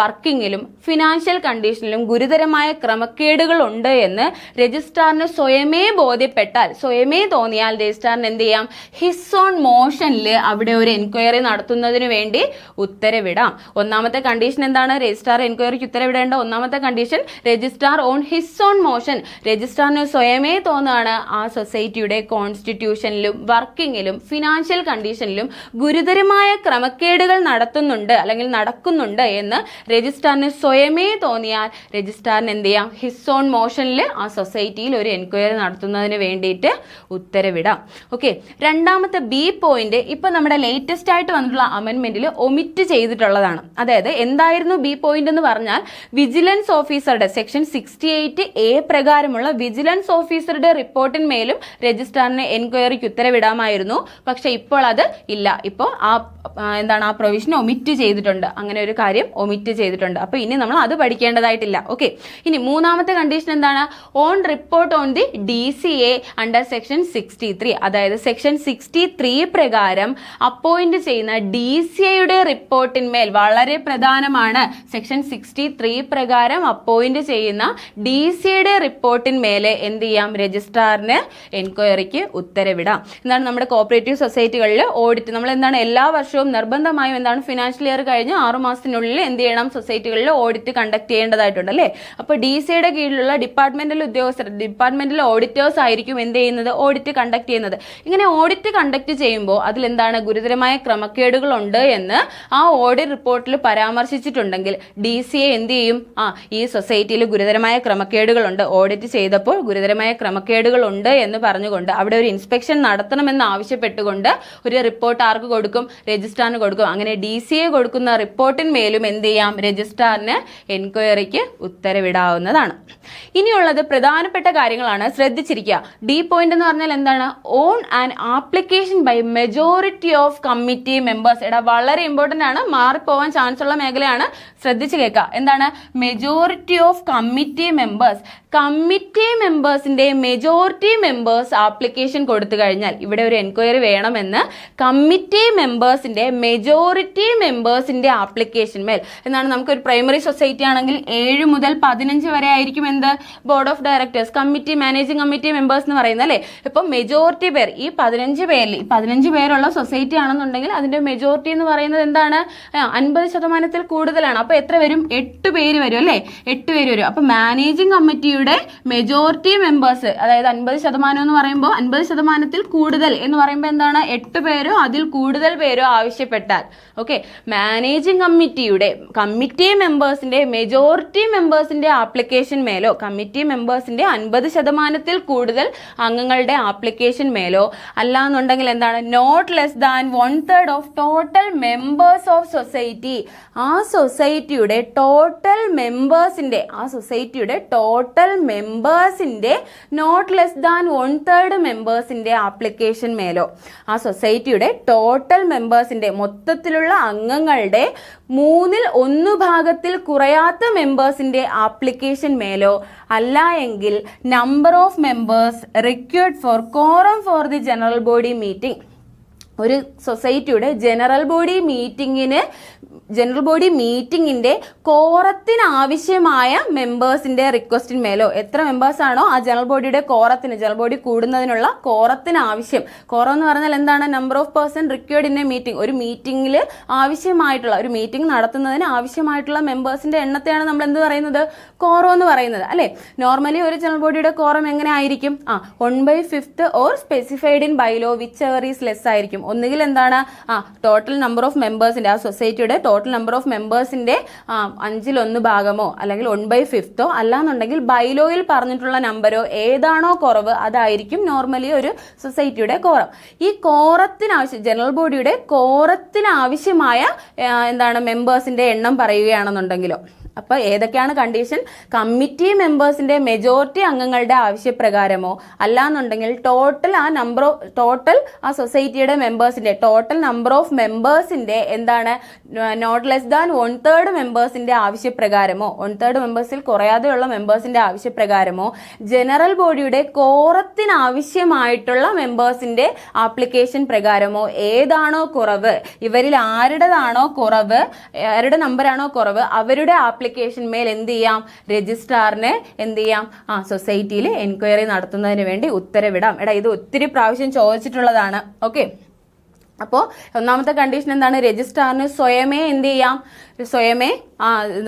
Speaker 1: വർക്കിങ്ങിലും ഫിനാൻഷ്യൽ കണ്ടീഷനിലും ഗുരുതരമായ ക്രമക്കേടുകൾ ഉണ്ട് എന്ന് രജിസ്ട്രാറിന് സ്വയമേ ബോധ്യപ്പെട്ടാൽ, സ്വയമേ തോന്നിയാൽ രജിസ്ട്രാറിന് എന്ത് ചെയ്യാം, ഹിസ് ഓൺ മോഷനിൽ അവിടെ ഒരു എൻക്വയറി നടത്തുന്നതിന് വേണ്ടി ഉത്തരവിടാം. ഒന്നാമത്തെ കണ്ടീഷൻ എന്താണ്, രജിസ്ട്രാർ എൻക്വയറിക്ക് ഉത്തരവിടേണ്ട ഒന്നാമത്തെ condition, registrar on his own motion, രജിസ്ട്രാറിന് സ്വയമേ തോന്നുകയാണ് ആ സൊസൈറ്റിയുടെ കോൺസ്റ്റിറ്റ്യൂഷനിലും വർക്കിങ്ങിലും ഫിനാൻഷ്യൽ കണ്ടീഷനിലും ഗുരുതരമായ ക്രമക്കേടുകൾ നടത്തുന്നുണ്ട് അല്ലെങ്കിൽ നടക്കുന്നുണ്ട് എന്ന് രജിസ്ട്രാറിന് സ്വയമേ തോന്നിയാൽ രജിസ്ട്രാറിന് എന്ത് ചെയ്യാം, ഹിസ് ഓൺ മോഷനിൽ ആ സൊസൈറ്റിയിൽ ഒരു എൻക്വയറി നടത്തുന്നതിന് വേണ്ടിയിട്ട് ഉത്തരവിടാം. ഓക്കെ, രണ്ടാമത്തെ ബി പോയിന്റ് ഇപ്പൊ നമ്മുടെ ലേറ്റസ്റ്റ് ആയിട്ട് വന്നിട്ടുള്ള അമെന്റ്മെന്റിൽ ഒമിറ്റ് ചെയ്തിട്ടുള്ളതാണ്. അതായത് എന്തായിരുന്നു ബി പോയിന്റ് എന്ന് പറഞ്ഞാൽ, വിജിലൻസ് ഓഫീസറുടെ സെക്ഷൻ 68A പ്രകാരമുള്ള വിജിലൻസ് ഓഫീസറുടെ റിപ്പോർട്ടിന്മേലും രജിസ്ട്രാറിന് എൻക്വയറിക്ക് ഉത്തരവിടാമായിരുന്നു. പക്ഷെ ഇപ്പോൾ അത് ഇല്ല. ഇപ്പോൾ ആ പ്രൊവിഷൻ ഒമിറ്റ് ചെയ്തിട്ടുണ്ട്. അങ്ങനെ ഒരു കാര്യം ഒമിറ്റ് ചെയ്തിട്ടുണ്ട്. അപ്പൊ ഇനി നമ്മൾ അത് പഠിക്കേണ്ടതായിട്ടില്ല. ഓക്കെ, ഇനി മൂന്നാമത്തെ കണ്ടീഷൻ എന്താണ്? On report on the DCA under section 63. അതായത് സെക്ഷൻ 63 പ്രകാരം അപ്പോയിന്റ് ചെയ്യുന്ന DCAയുടെ റിപ്പോർട്ടിന്മേൽ, വളരെ പ്രധാനമാണ്, സെക്ഷൻ 63 പ്രകാരം അപ്പോയിന്റ് ചെയ്യുന്ന DCAയുടെ റിപ്പോർട്ടിന്മേലെ എന്ത് ചെയ്യാം? രജിസ്ട്രാറിന് എൻക്വയറിക്ക് ഉത്തരവിടാം. എന്താണ് നമ്മുടെ കോപ്പറേറ്റീവ് സൊസൈറ്റികളിൽ ഓഡിറ്റ് നമ്മൾ എന്താണ് എല്ലാ വർഷവും നിർബന്ധമായും എന്താണ് ഫിനാൻഷ്യൽ ഇയർ കഴിഞ്ഞ് 6 മാസത്തിനുള്ളിൽ എന്ത് ചെയ്യണം? സൊസൈറ്റികളിൽ ഓഡിറ്റ് കണ്ടക്ട് ചെയ്യേണ്ടതായിട്ടുണ്ട് അല്ലേ? അപ്പോൾ DCAയുടെ കീഴിലുള്ള ഡിപ്പാർട്ട്മെന്റൽ ഉദ്യോഗസ്ഥർ, ഡിപ്പാർട്ട്മെന്റൽ ഓഡിറ്റേഴ്സ് ആയിരിക്കും എന്ത് ചെയ്യുന്നത്? ഓഡിറ്റ് കണ്ടക്ട് ചെയ്യുന്നത്. ഇങ്ങനെ ഓഡിറ്റ് കണ്ടക്ട് ചെയ്യുമ്പോൾ അതിലെന്താണ് ഗുരുതരമായ ക്രമക്കേടുകൾ ഉണ്ട് എന്ന് ആ ഓഡിറ്റ് റിപ്പോർട്ടിൽ പരാമർശിച്ചിട്ടുണ്ടെങ്കിൽ DCA എന്ത് ചെയ്യും? ഈ സൊസൈറ്റിയിൽ ഗുരുതരമായ ക്രമക്കേടുകളുണ്ട്, ഓഡിറ്റ് ചെയ്തപ്പോൾ ഗുരുതരമായ ക്രമക്കേടുകളുണ്ട് എന്ന് പറഞ്ഞുകൊണ്ട് അവിടെ ഒരു ഇൻസ്പെക്ഷൻ നടത്തണമെന്ന് ആവശ്യപ്പെട്ടുകൊണ്ട് ഒരു റിപ്പോർട്ട് ആർക്ക് കൊടുക്കും? രജിസ്ട്രാറിന് കൊടുക്കും. അങ്ങനെ DCA കൊടുക്കുന്ന റിപ്പോർട്ടിന്മേലും എന്ത് ചെയ്യാം? രജിസ്ട്രാറിന് എൻക്വയറിക്ക് ഉത്തരവിടാവുന്നതാണ്. ഇനിയുള്ളത് പ്രധാനപ്പെട്ട കാര്യങ്ങളാണ്, ശ്രദ്ധിച്ചിരിക്കുക. ഡി പോയിന്റ് എന്ന് പറഞ്ഞാൽ എന്താണ്? On and application by majority of committee members. വളരെ ഇമ്പോർട്ടന്റ് ആണ്, മാറിപ്പോവാൻ ചാൻസ് ഉള്ള മേഖലയാണ്, ശ്രദ്ധിച്ച് കേൾക്കുക. എന്താണ്? Majority of committee members. Committee മെമ്പേഴ്സിന്റെ മെജോറിറ്റി മെമ്പേഴ്സ് ആപ്ലിക്കേഷൻ കൊടുത്തു കഴിഞ്ഞാൽ ഇവിടെ ഒരു എൻക്വയറി വേണമെന്ന് കമ്മിറ്റി മെമ്പേഴ്സിന്റെ മെജോറിറ്റി മെമ്പേഴ്സിന്റെ ആപ്ലിക്കേഷൻ മേൽ എന്താണ്? നമുക്കൊരു പ്രൈമറി സൊസൈറ്റി ആണെങ്കിൽ 7 മുതൽ 15 വരെ ആയിരിക്കും എന്ത്? Board of directors, committee, managing committee members എന്ന് പറയുന്നത് അല്ലേ? ഇപ്പം മെജോറിറ്റി പേർ, ഈ 15 പേരിൽ 15 പേരുള്ള സൊസൈറ്റി ആണെന്നുണ്ടെങ്കിൽ അതിന്റെ മെജോറിറ്റി എന്ന് പറയുന്നത് എന്താണ്? 50% കൂടുതലാണ്. അപ്പൊ എത്ര വരും? 8 പേര് വരും അല്ലേ? 8 പേര് വരും. അപ്പൊ മാനേജിംഗ് കമ്മിറ്റിയുടെ മെജോറിറ്റി മെമ്പേഴ്സ്, അതായത് 50% എന്ന് പറയുമ്പോൾ 50%ത്തിൽ കൂടുതൽ എന്ന് പറയുമ്പോൾ എന്താണ്? 8 പേരോ അതിൽ കൂടുതൽ പേരോ ആവശ്യപ്പെട്ടാൽ, ഓക്കെ, മാനേജിംഗ് കമ്മിറ്റിയുടെ കമ്മിറ്റി മെമ്പേഴ്സിന്റെ മെജോറിറ്റി മെമ്പേഴ്സിന്റെ ആപ്ലിക്കേഷൻ മേലോ, കമ്മിറ്റി മെമ്പേഴ്സിന്റെ 50%ത്തിൽ കൂടുതൽ അംഗങ്ങളുടെ ആപ്ലിക്കേഷൻ മേലോ അല്ലാന്നുണ്ടെങ്കിൽ എന്താണ്? Not less than 1/3 of total members of society. ആ സൊസൈറ്റിയുടെ ടോട്ടൽ മെമ്പേഴ്സിന്റെ നോട്ട് ലെസ് ദാൻ 1/3 മെമ്പേഴ്സിന്റെ ആപ്ലിക്കേഷൻ മേലോ, ആ സൊസൈറ്റിയുടെ ടോട്ടൽ മെമ്പേഴ്സിന്റെ മൊത്തത്തിലുള്ള അംഗങ്ങളുടെ 1/3 ഭാഗത്തിൽ കുറയാത്ത മെമ്പേഴ്സിന്റെ ആപ്ലിക്കേഷൻ മേലോ അല്ല എങ്കിൽ number of members required for quorum for the general body meeting. ഒരു സൊസൈറ്റിയുടെ ജനറൽ ബോഡി മീറ്റിംഗിന്റെ കോറത്തിന് ആവശ്യമായ മെമ്പേഴ്സിന്റെ റിക്വസ്റ്റിന്മേലോ, എത്ര മെമ്പേഴ്സ് ആണോ ആ ജനറൽ ബോഡിയുടെ കോറത്തിന്, ജനറൽ ബോഡി കൂടുന്നതിനുള്ള കോറത്തിന് ആവശ്യം, കോറം എന്ന് പറഞ്ഞാൽ എന്താണ്? Number of person required in A meeting. ഒരു മീറ്റിംഗിൽ ആവശ്യമായിട്ടുള്ള, ഒരു മീറ്റിംഗ് നടത്തുന്നതിന് ആവശ്യമായിട്ടുള്ള മെമ്പേഴ്സിന്റെ എണ്ണത്തെയാണ് നമ്മൾ എന്ത് പറയുന്നത്? കോറം എന്ന് പറയുന്നത് അല്ലെ? നോർമലി ഒരു ജനറൽ ബോഡിയുടെ കോറം എങ്ങനെ ആയിരിക്കും? 1/5 or specified in bylaw which ever is less ആയിരിക്കും. ഒന്നുകിൽ എന്താണ്? ടോട്ടൽ നമ്പർ ഓഫ് മെമ്പേഴ്സിന്റെ, ആ സൊസൈറ്റിയുടെ ടോട്ടൽ നമ്പർ ഓഫ് മെമ്പേഴ്സിന്റെ 1/5 ഭാഗമോ അല്ലെങ്കിൽ 1/5 അല്ലാന്നുണ്ടെങ്കിൽ ബൈലോയിൽ പറഞ്ഞിട്ടുള്ള നമ്പരോ ഏതാണോ കുറവ് അതായിരിക്കും നോർമലി ഒരു സൊസൈറ്റിയുടെ കോറം. ഈ കോറത്തിനാവശ്യം, ജനറൽ ബോഡിയുടെ കോറത്തിന് ആവശ്യമായ എന്താണ് മെമ്പേഴ്സിന്റെ എണ്ണം പറയുകയാണെന്നുണ്ടെങ്കിലോ, അപ്പോൾ ഏതൊക്കെയാണ് കണ്ടീഷൻ? കമ്മിറ്റി മെമ്പേഴ്സിന്റെ മെജോറിറ്റി അംഗങ്ങളുടെ ആവശ്യപ്രകാരമോ അല്ലാന്നുണ്ടെങ്കിൽ ടോട്ടൽ ആ സൊസൈറ്റിയുടെ മെമ്പേഴ്സിന്റെ ടോട്ടൽ നമ്പർ ഓഫ് മെമ്പേഴ്സിന്റെ എന്താണ്? നോട്ട് ലെസ് ദാൻ 1/3 മെമ്പേഴ്സിന്റെ ആവശ്യപ്രകാരമോ, 1/3 മെമ്പേഴ്സിൽ കുറയാതെയുള്ള മെമ്പേഴ്സിന്റെ ആവശ്യപ്രകാരമോ, ജനറൽ ബോഡിയുടെ കോറത്തിന് ആവശ്യമായിട്ടുള്ള മെമ്പേഴ്സിന്റെ ആപ്ലിക്കേഷൻ പ്രകാരമോ ഏതാണോ കുറവ്, ഇവരിൽ ആരുടേതാണോ കുറവ്, ആരുടെ നമ്പറാണോ കുറവ്, അവരുടെ ആപ്ലിക്കേഷൻ മേൽ എന്ത് ചെയ്യാം? രജിസ്ട്രാറിന് എന്ത് ചെയ്യാം? സൊസൈറ്റിയിൽ എൻക്വയറി നടത്തുന്നതിന് വേണ്ടി ഉത്തരവിടാം. ഇത് ഒത്തിരി പ്രാവശ്യം ചോദിച്ചിട്ടുള്ളതാണ്. ഓക്കെ, അപ്പോൾ ഒന്നാമത്തെ കണ്ടീഷൻ എന്താണ്? രജിസ്ട്രാറിന് സ്വയമേ എന്ത് ചെയ്യാം? സ്വയമേ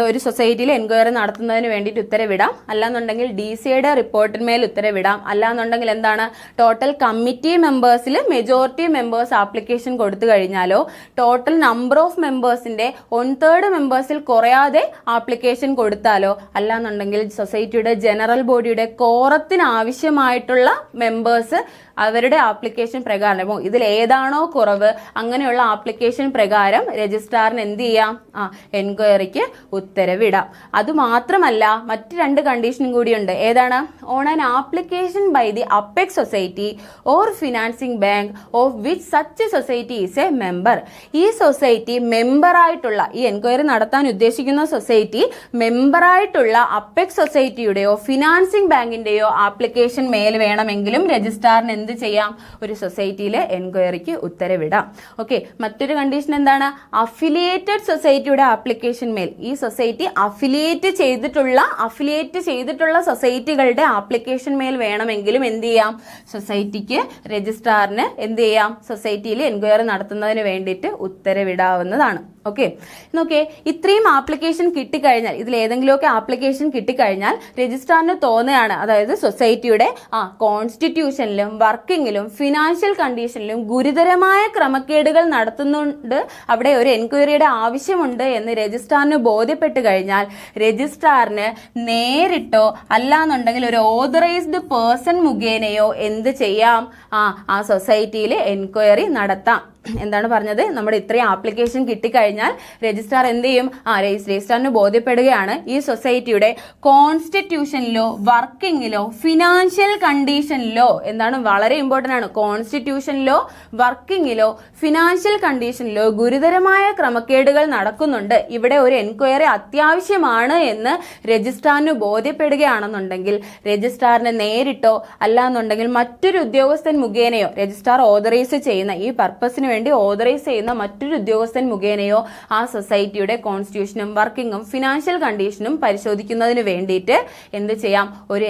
Speaker 1: ഒരു സൊസൈറ്റിയിൽ എൻക്വയറി നടത്തുന്നതിന് വേണ്ടിയിട്ട് ഉത്തരവിടാം. അല്ലാന്നുണ്ടെങ്കിൽ DCAയുടെ റിപ്പോർട്ടിന്മേൽ ഉത്തരവിടാം. അല്ലാന്നുണ്ടെങ്കിൽ എന്താണ്? ടോട്ടൽ കമ്മിറ്റി മെമ്പേഴ്സിൽ മെജോറിറ്റി മെമ്പേഴ്സ് ആപ്ലിക്കേഷൻ കൊടുത്തു കഴിഞ്ഞാലോ, ടോട്ടൽ നമ്പർ ഓഫ് മെമ്പേഴ്സിന്റെ 1/3 മെമ്പേഴ്സിൽ കുറയാതെ ആപ്ലിക്കേഷൻ കൊടുത്താലോ, അല്ലാന്നുണ്ടെങ്കിൽ സൊസൈറ്റിയുടെ ജനറൽ ബോഡിയുടെ കോറത്തിന് ആവശ്യമായിട്ടുള്ള മെമ്പേഴ്സ് അവരുടെ ആപ്ലിക്കേഷൻ പ്രകാരമോ, ഇതിൽ ഏതാണോ കുറവ് അങ്ങനെയുള്ള ആപ്ലിക്കേഷൻ പ്രകാരം രജിസ്ട്രാറിന് എന്ത് ചെയ്യാം? എൻക്വയറിക്ക് ഉത്തരവിടാം. അതുമാത്രമല്ല മറ്റ് 2 കണ്ടീഷനും കൂടിയുണ്ട്. ഏതാണ്? On an application by the apex society or financing bank of which such society is a member. ഈ സൊസൈറ്റി മെമ്പറായിട്ടുള്ള, ഈ എൻക്വയറി നടത്താൻ ഉദ്ദേശിക്കുന്ന സൊസൈറ്റി മെമ്പറായിട്ടുള്ള അപ്പെക്സ് സൊസൈറ്റിയുടെയോ ഫിനാൻസിംഗ് ബാങ്കിന്റെയോ ആപ്ലിക്കേഷൻ മേൽ വേണമെങ്കിലും രജിസ്ട്രാറിന് എന്ത് ചെയ്യാം? ഒരു സൊസൈറ്റിയിലെ എൻക്വയറിക്ക് ഉത്തരവിടാം. ഓക്കെ, മറ്റൊരു കണ്ടീഷൻ എന്താണ്? അഫിലിയേറ്റഡ് സൊസൈറ്റിയുടെ ആപ്ലിക്കേഷൻ മേൽ, ഈ സൊസൈറ്റി അഫിലിയേറ്റ് ചെയ്തിട്ടുള്ള സൊസൈറ്റികളുടെ ആപ്ലിക്കേഷൻ മേൽ വേണമെങ്കിലും എന്ത് ചെയ്യാം? സൊസൈറ്റിക്ക് രജിസ്ട്രാറിന് എന്ത് ചെയ്യാം? സൊസൈറ്റിയിൽ എൻക്വയറി നടത്തുന്നതിന് വേണ്ടിയിട്ട് ഉത്തരവിടാവുന്നതാണ്. ഓക്കെ, നോക്കേ, ഇത്രയും ആപ്ലിക്കേഷൻ കിട്ടിക്കഴിഞ്ഞാൽ, ഇതിൽ ഏതെങ്കിലുമൊക്കെ ആപ്ലിക്കേഷൻ കിട്ടിക്കഴിഞ്ഞാൽ രജിസ്ട്രാറിന് തോന്നുകയാണ്, അതായത് സൊസൈറ്റിയുടെ കോൺസ്റ്റിറ്റ്യൂഷനിലും വർക്കിങ്ങിലും ഫിനാൻഷ്യൽ കണ്ടീഷനിലും ഗുരുതരമായ ക്രമക്കേടുകൾ നടത്തുന്നുണ്ട്, അവിടെ ഒരു എൻക്വയറിയുടെ ആവശ്യമുണ്ട് എന്ന് രജിസ്ട്രാറിന് ബോധ്യപ്പെട്ട് കഴിഞ്ഞാൽ രജിസ്ട്രാറിന് നേരിട്ടോ അല്ലാന്നുണ്ടെങ്കിൽ ഒരു ഓതറൈസ്ഡ് പേഴ്സൺ മുഖേനയോ എന്ത് ചെയ്യാം? ആ സൊസൈറ്റിയിൽ എൻക്വയറി നടത്താം. എന്താണ് പറഞ്ഞത്? നമ്മുടെ ഇത്രയും ആപ്ലിക്കേഷൻ കിട്ടിക്കഴിഞ്ഞാൽ രജിസ്ട്രാർ എന്ത് ചെയ്യും? രജിസ്ട്രാറിന് ബോധ്യപ്പെടുകയാണ് ഈ സൊസൈറ്റിയുടെ കോൺസ്റ്റിറ്റ്യൂഷനിലോ വർക്കിങ്ങിലോ ഫിനാൻഷ്യൽ കണ്ടീഷനിലോ, എന്താണ് വളരെ ഇമ്പോർട്ടന്റ് ആണ്, കോൺസ്റ്റിറ്റ്യൂഷനിലോ വർക്കിങ്ങിലോ ഫിനാൻഷ്യൽ കണ്ടീഷനിലോ ഗുരുതരമായ ക്രമക്കേടുകൾ നടക്കുന്നുണ്ട്, ഇവിടെ ഒരു എൻക്വയറി അത്യാവശ്യമാണ് എന്ന് രജിസ്ട്രാറിന് ബോധ്യപ്പെടുകയാണെന്നുണ്ടെങ്കിൽ രജിസ്ട്രാറിന് നേരിട്ടോ അല്ലാന്നുണ്ടെങ്കിൽ മറ്റൊരു ഉദ്യോഗസ്ഥൻ മുഖേനയോ, രജിസ്ട്രാർ ഓതറൈസ് ചെയ്യുന്ന, ഈ പർപ്പസിന് വേണ്ടി ഓതറൈസ് ചെയ്യുന്ന മറ്റൊരു ഉദ്യോഗസ്ഥൻ മുഖേനയോ ആ സൊസൈറ്റിയുടെ കോൺസ്റ്റിറ്റ്യൂഷനും വർക്കിങ്ങും ഫിനാൻഷ്യൽ കണ്ടീഷനും പരിശോധിക്കുന്നതിന് വേണ്ടിയിട്ട് എന്ത് ചെയ്യാം? ഒരു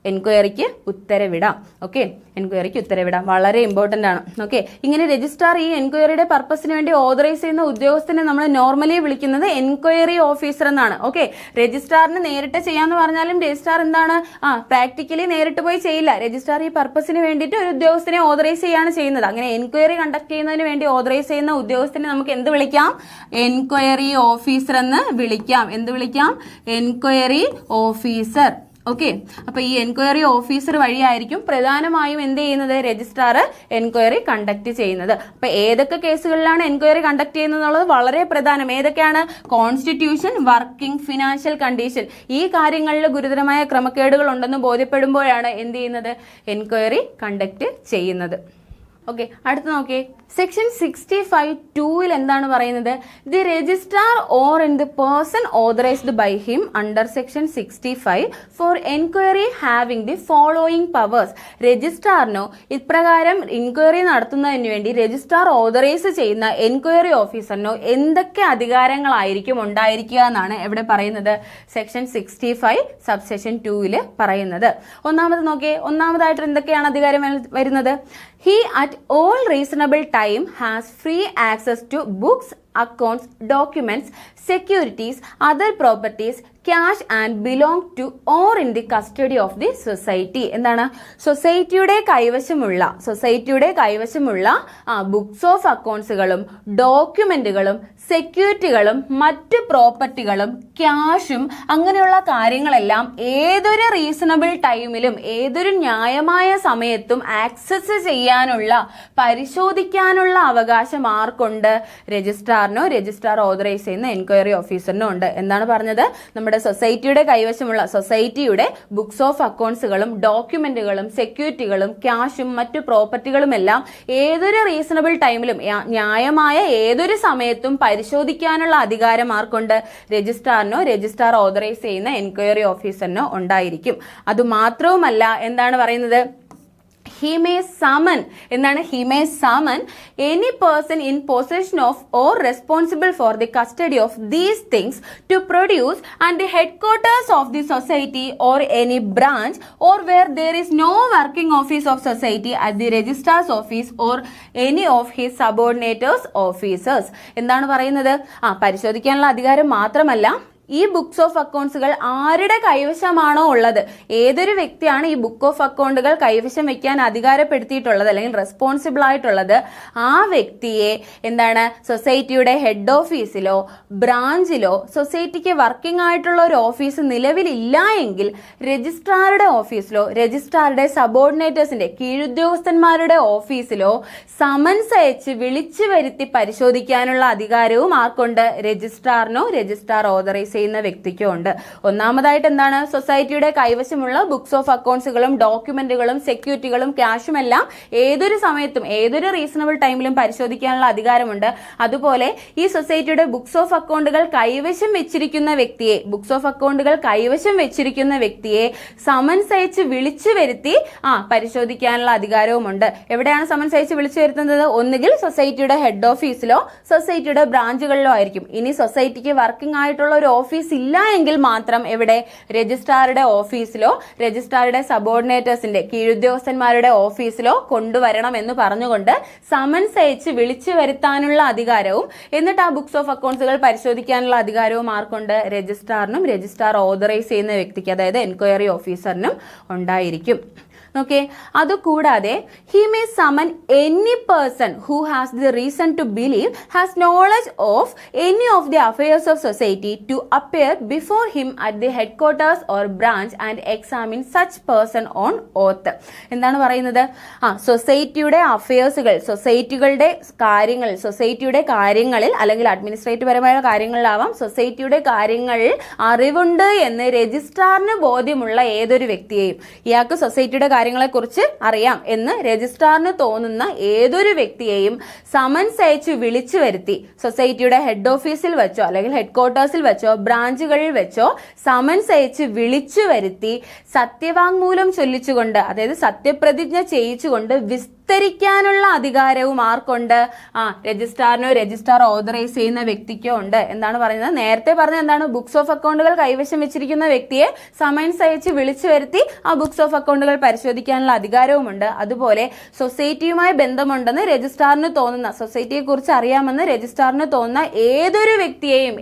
Speaker 1: എൻക്വയറിക്ക് ഉത്തരവിടാം. ഓക്കെ, എൻക്വയറിക്ക് ഉത്തരവിടാം, വളരെ ഇമ്പോർട്ടന്റ് ആണ്. ഓക്കെ, ഇങ്ങനെ രജിസ്ട്രാർ ഈ എൻക്വയറിയുടെ പർപ്പസിന് വേണ്ടി ഓതറൈസ് ചെയ്യുന്ന ഉദ്യോഗസ്ഥനെ നമ്മൾ നോർമലി വിളിക്കുന്നത് എൻക്വയറി ഓഫീസർ എന്നാണ്. ഓക്കെ, രജിസ്ട്രാറിന് നേരിട്ട് ചെയ്യാന്ന് പറഞ്ഞാലും രജിസ്ട്രാർ എന്താണ് പ്രാക്ടിക്കലി നേരിട്ട് പോയി ചെയ്യില്ല. രജിസ്ട്രാർ ഈ പർപ്പസിന് വേണ്ടിയിട്ട് ഒരു ഉദ്യോഗസ്ഥനെ ഓതറൈസ് ചെയ്യാണ് ചെയ്യുന്നത്. അങ്ങനെ എൻക്വയറി കണ്ടക്ട് ചെയ്യുന്നതിന് വേണ്ടി ഓതറൈസ് ചെയ്യുന്ന ഉദ്യോഗസ്ഥനെ നമുക്ക് എന്ത് വിളിക്കാം? എൻക്വയറി ഓഫീസർ എന്ന് വിളിക്കാം. എന്ത് വിളിക്കാം? Enquiry officer. ഓക്കെ, അപ്പൊ ഈ എൻക്വയറി ഓഫീസർ വഴിയായിരിക്കും പ്രധാനമായും എന്ത് ചെയ്യുന്നത്? രജിസ്ട്രാർ എൻക്വയറി കണ്ടക്ട് ചെയ്യുന്നത്. അപ്പൊ ഏതൊക്കെ കേസുകളിലാണ് എൻക്വയറി കണ്ടക്ട് ചെയ്യുന്നത് എന്നുള്ളത് വളരെ പ്രധാനം. ഏതൊക്കെയാണ്? കോൺസ്റ്റിറ്റ്യൂഷൻ, വർക്കിംഗ്, ഫിനാൻഷ്യൽ കണ്ടീഷൻ, ഈ കാര്യങ്ങളിൽ ഗുരുതരമായ ക്രമക്കേടുകൾ ഉണ്ടെന്ന് ബോധ്യപ്പെടുമ്പോഴാണ് എന്ത് ചെയ്യുന്നത്? എൻക്വയറി കണ്ടക്ട് ചെയ്യുന്നത്. ഓക്കെ, അടുത്ത് നോക്കിയേ, സെക്ഷൻ 65(2) എന്താണ് പറയുന്നത്? The registrar or in the person authorized by him under section 65 for enquiry having the following powers. രജിസ്ട്രാറിനോ ഇപ്രകാരം എൻക്വയറി നടത്തുന്നതിന് വേണ്ടി രജിസ്ട്രാർ ഓതറൈസ് ചെയ്യുന്ന എൻക്വയറി ഓഫീസറിനോ എന്തൊക്കെ അധികാരങ്ങളായിരിക്കും ഉണ്ടായിരിക്കുക എന്നാണ് എവിടെ പറയുന്നത്? സെക്ഷൻ 65 സബ്സെക്ഷൻ 2 പറയുന്നത്. ഒന്നാമത് നോക്കിയേ, ഒന്നാമതായിട്ട് എന്തൊക്കെയാണ് അധികാരം വരുന്നത്? He at all reasonable time has free access to books, accounts, documents, securities, other properties, cash and belong to or in the custody of the society. എന്താണ്? സൊസൈറ്റിയുടെ കൈവശമുള്ള ബുക്സ് ഓഫ് അക്കൗണ്ട്സുകളും ഡോക്യുമെന്റുകളും സെക്യൂരിറ്റികളും മറ്റ് പ്രോപ്പർട്ടികളും ക്യാഷും അങ്ങനെയുള്ള കാര്യങ്ങളെല്ലാം ഏതൊരു റീസണബിൾ ടൈമിലും ഏതൊരു ന്യായമായ സമയത്തും ആക്സസ് ചെയ്യാനുള്ള, പരിശോധിക്കാനുള്ള അവകാശം ആർക്കുണ്ട്? രജിസ്ട്രാറിനോ രജിസ്ട്രാർ ഓതറൈസ് ചെയ്യുന്ന എൻക്വയറി ഓഫീസറിനോ ഉണ്ട്. എന്താണ് പറഞ്ഞത്? നമ്മുടെ സൊസൈറ്റിയുടെ കൈവശമുള്ള സൊസൈറ്റിയുടെ ബുക്സ് ഓഫ് അക്കൗണ്ട്സുകളും ഡോക്യുമെന്റുകളും സെക്യൂരിറ്റികളും ക്യാഷും മറ്റു പ്രോപ്പർട്ടികളും എല്ലാം ഏതൊരു റീസണബിൾ ടൈമിലും ന്യായമായ ഏതൊരു സമയത്തും പരിശോധിക്കാനുള്ള അധികാരം ആർക്കുണ്ട്? രജിസ്ട്രാറിനോ രജിസ്ട്രാർ ഓതറൈസ് ചെയ്യുന്ന എൻക്വയറി ഓഫീസറിനോ ഉണ്ടായിരിക്കും. അതുമാത്രവുമല്ല, എന്താണ് പറയുന്നത്? he may summon എന്താണ്? he may summon any person in possession of or responsible for the custody of these things to produce and the headquarters of the society or any branch or where there is no working office of society at the registrar's office or any of his subordinates officers. എന്താണ് പറയുന്നത്? പരിശോധിക്കാനുള്ള അധികാരം മാത്രമല്ല ഈ books of അക്കൗണ്ട്സുകൾ ആരുടെ കൈവശമാണോ ഉള്ളത്, ഏതൊരു വ്യക്തിയാണ് ഈ ബുക്ക് ഓഫ് അക്കൗണ്ടുകൾ കൈവശം വെക്കാൻ അധികാരപ്പെടുത്തിയിട്ടുള്ളത് അല്ലെങ്കിൽ റെസ്പോൺസിബിൾ ആയിട്ടുള്ളത്, ആ വ്യക്തിയെ എന്താണ് സൊസൈറ്റിയുടെ ഹെഡ് ഓഫീസിലോ ബ്രാഞ്ചിലോ സൊസൈറ്റിക്ക് വർക്കിംഗ് ആയിട്ടുള്ള ഒരു ഓഫീസ് നിലവിലില്ല എങ്കിൽ രജിസ്ട്രാറുടെ ഓഫീസിലോ രജിസ്ട്രാറുടെ സബോർഡിനേറ്റേഴ്സിന്റെ കീഴുദ്യോഗസ്ഥന്മാരുടെ ഓഫീസിലോ സമൻസ് അയച്ച് വിളിച്ചു വരുത്തി പരിശോധിക്കാനുള്ള അധികാരവും ആർക്കുണ്ട്? രജിസ്ട്രാറിനോ രജിസ്ട്രാർ ഓതറൈസ് ചെയ്യുന്ന വ്യക്തിക്കോ ഉണ്ട്. ഒന്നാമതായിട്ട് എന്താണ്? സൊസൈറ്റിയുടെ കൈവശമുള്ള ബുക്സ് ഓഫ് അക്കൗണ്ട്സുകളും ഡോക്യുമെന്റുകളും സെക്യൂരിറ്റികളും ക്യാഷും എല്ലാം ഏതൊരു സമയത്തും ഏതൊരു റീസണബിൾ ടൈമിലും പരിശോധിക്കാനുള്ള അധികാരമുണ്ട്. അതുപോലെ ഈ സൊസൈറ്റിയുടെ ബുക്സ് ഓഫ് അക്കൗണ്ടുകൾ കൈവശം വെച്ചിരിക്കുന്ന വ്യക്തിയെ സമൻസ് അയച്ച് വിളിച്ചു വരുത്തി പരിശോധിക്കാനുള്ള അധികാരവുമുണ്ട്. എവിടെയാണ് സമൻസ് അയച്ച് വിളിച്ചു വരുത്തുന്നത്? ഒന്നുകിൽ സൊസൈറ്റിയുടെ ഹെഡ് ഓഫീസിലോ സൊസൈറ്റിയുടെ ബ്രാഞ്ചുകളിലോ ആയിരിക്കും. ഇനി സൊസൈറ്റിക്ക് വർക്കിംഗ് ആയിട്ടുള്ള ഒരു ഓഫീസ് ഇല്ല എങ്കിൽ മാത്രം എവിടെ? രജിസ്ട്രാറുടെ ഓഫീസിലോ രജിസ്ട്രാറുടെ സബോർഡിനേറ്റേഴ്സിന്റെ കീഴുദ്യോഗസ്ഥന്മാരുടെ ഓഫീസിലോ കൊണ്ടുവരണം എന്ന് പറഞ്ഞുകൊണ്ട് സമൻസ് അയച്ച് വിളിച്ചു വരുത്താനുള്ള അധികാരവും എന്നിട്ട് ആ ബുക്സ് ഓഫ് അക്കൗണ്ട്സുകൾ പരിശോധിക്കാനുള്ള അധികാരവും ആർക്കുണ്ട്? രജിസ്ട്രാറിനും രജിസ്ട്രാർ ഓതറൈസ് ചെയ്യുന്ന വ്യക്തിക്ക്, അതായത് എൻക്വയറി ഓഫീസറിനും ഉണ്ടായിരിക്കും. ഓക്കെ, അതുകൂടാതെ he may summon any person who has the reason to believe has knowledge of any of the affairs of society to appear before him at the headquarters or branch and examine such person on oath. എന്താണ് പറയുന്നത്? സൊസൈറ്റിയുടെ അഫയേഴ്സുകൾ, സൊസൈറ്റിയുടെ കാര്യങ്ങളിൽ അല്ലെങ്കിൽ administrative പരമായ കാര്യങ്ങളിലാവാം, സൊസൈറ്റിയുടെ കാര്യങ്ങളിൽ അറിവുണ്ട് എന്ന് രജിസ്ട്രാറിന് ബോധ്യമുള്ള ഏതൊരു വ്യക്തിയെയും, ഇയാൾക്ക് സൊസൈറ്റിയുടെ കാര്യങ്ങളെക്കുറിച്ച് അറിയാം എന്ന് രജിസ്ട്രാറിന് തോന്നുന്ന ഏതൊരു വ്യക്തിയെയും സമൻസ് അയച്ച് വിളിച്ചു വരുത്തി സൊസൈറ്റിയുടെ ഹെഡ് ഓഫീസിൽ വെച്ചോ അല്ലെങ്കിൽ ഹെഡ് ക്വാർട്ടേഴ്സിൽ വെച്ചോ ബ്രാഞ്ചുകളിൽ വെച്ചോ സമൻസ് അയച്ച് വിളിച്ചു വരുത്തി സത്യവാങ്മൂലം ചൊല്ലിച്ചുകൊണ്ട്, അതായത് സത്യപ്രതിജ്ഞ ചെയ്യിച്ചുകൊണ്ട് വിസ്തരിക്കാനുള്ള അധികാരവും ആർക്കുണ്ട്? രജിസ്ട്രാറിനോ രജിസ്ട്രാർ ഓതറൈസ് ചെയ്യുന്ന വ്യക്തിക്കോ ഉണ്ട്. എന്താണ് പറയുന്നത്? നേരത്തെ പറഞ്ഞ എന്താണ്? ബുക്സ് ഓഫ് അക്കൗണ്ടുകൾ കൈവശം വെച്ചിരിക്കുന്ന വ്യക്തിയെ സമൻസ് അയച്ച് വിളിച്ചു വരുത്തി ആ ബുക്സ് ഓഫ് അക്കൗണ്ടുകൾ പരിശോധിക്കാനുള്ള അധികാരവുമുണ്ട്. അതുപോലെ സൊസൈറ്റിയുമായി ബന്ധമുണ്ടെന്ന് രജിസ്ട്രാറിന് തോന്നുന്ന, സൊസൈറ്റിയെ കുറിച്ച് അറിയാമെന്ന് രജിസ്ട്രാറിന് തോന്നുന്ന ഏതൊരു വ്യക്തിയെയും,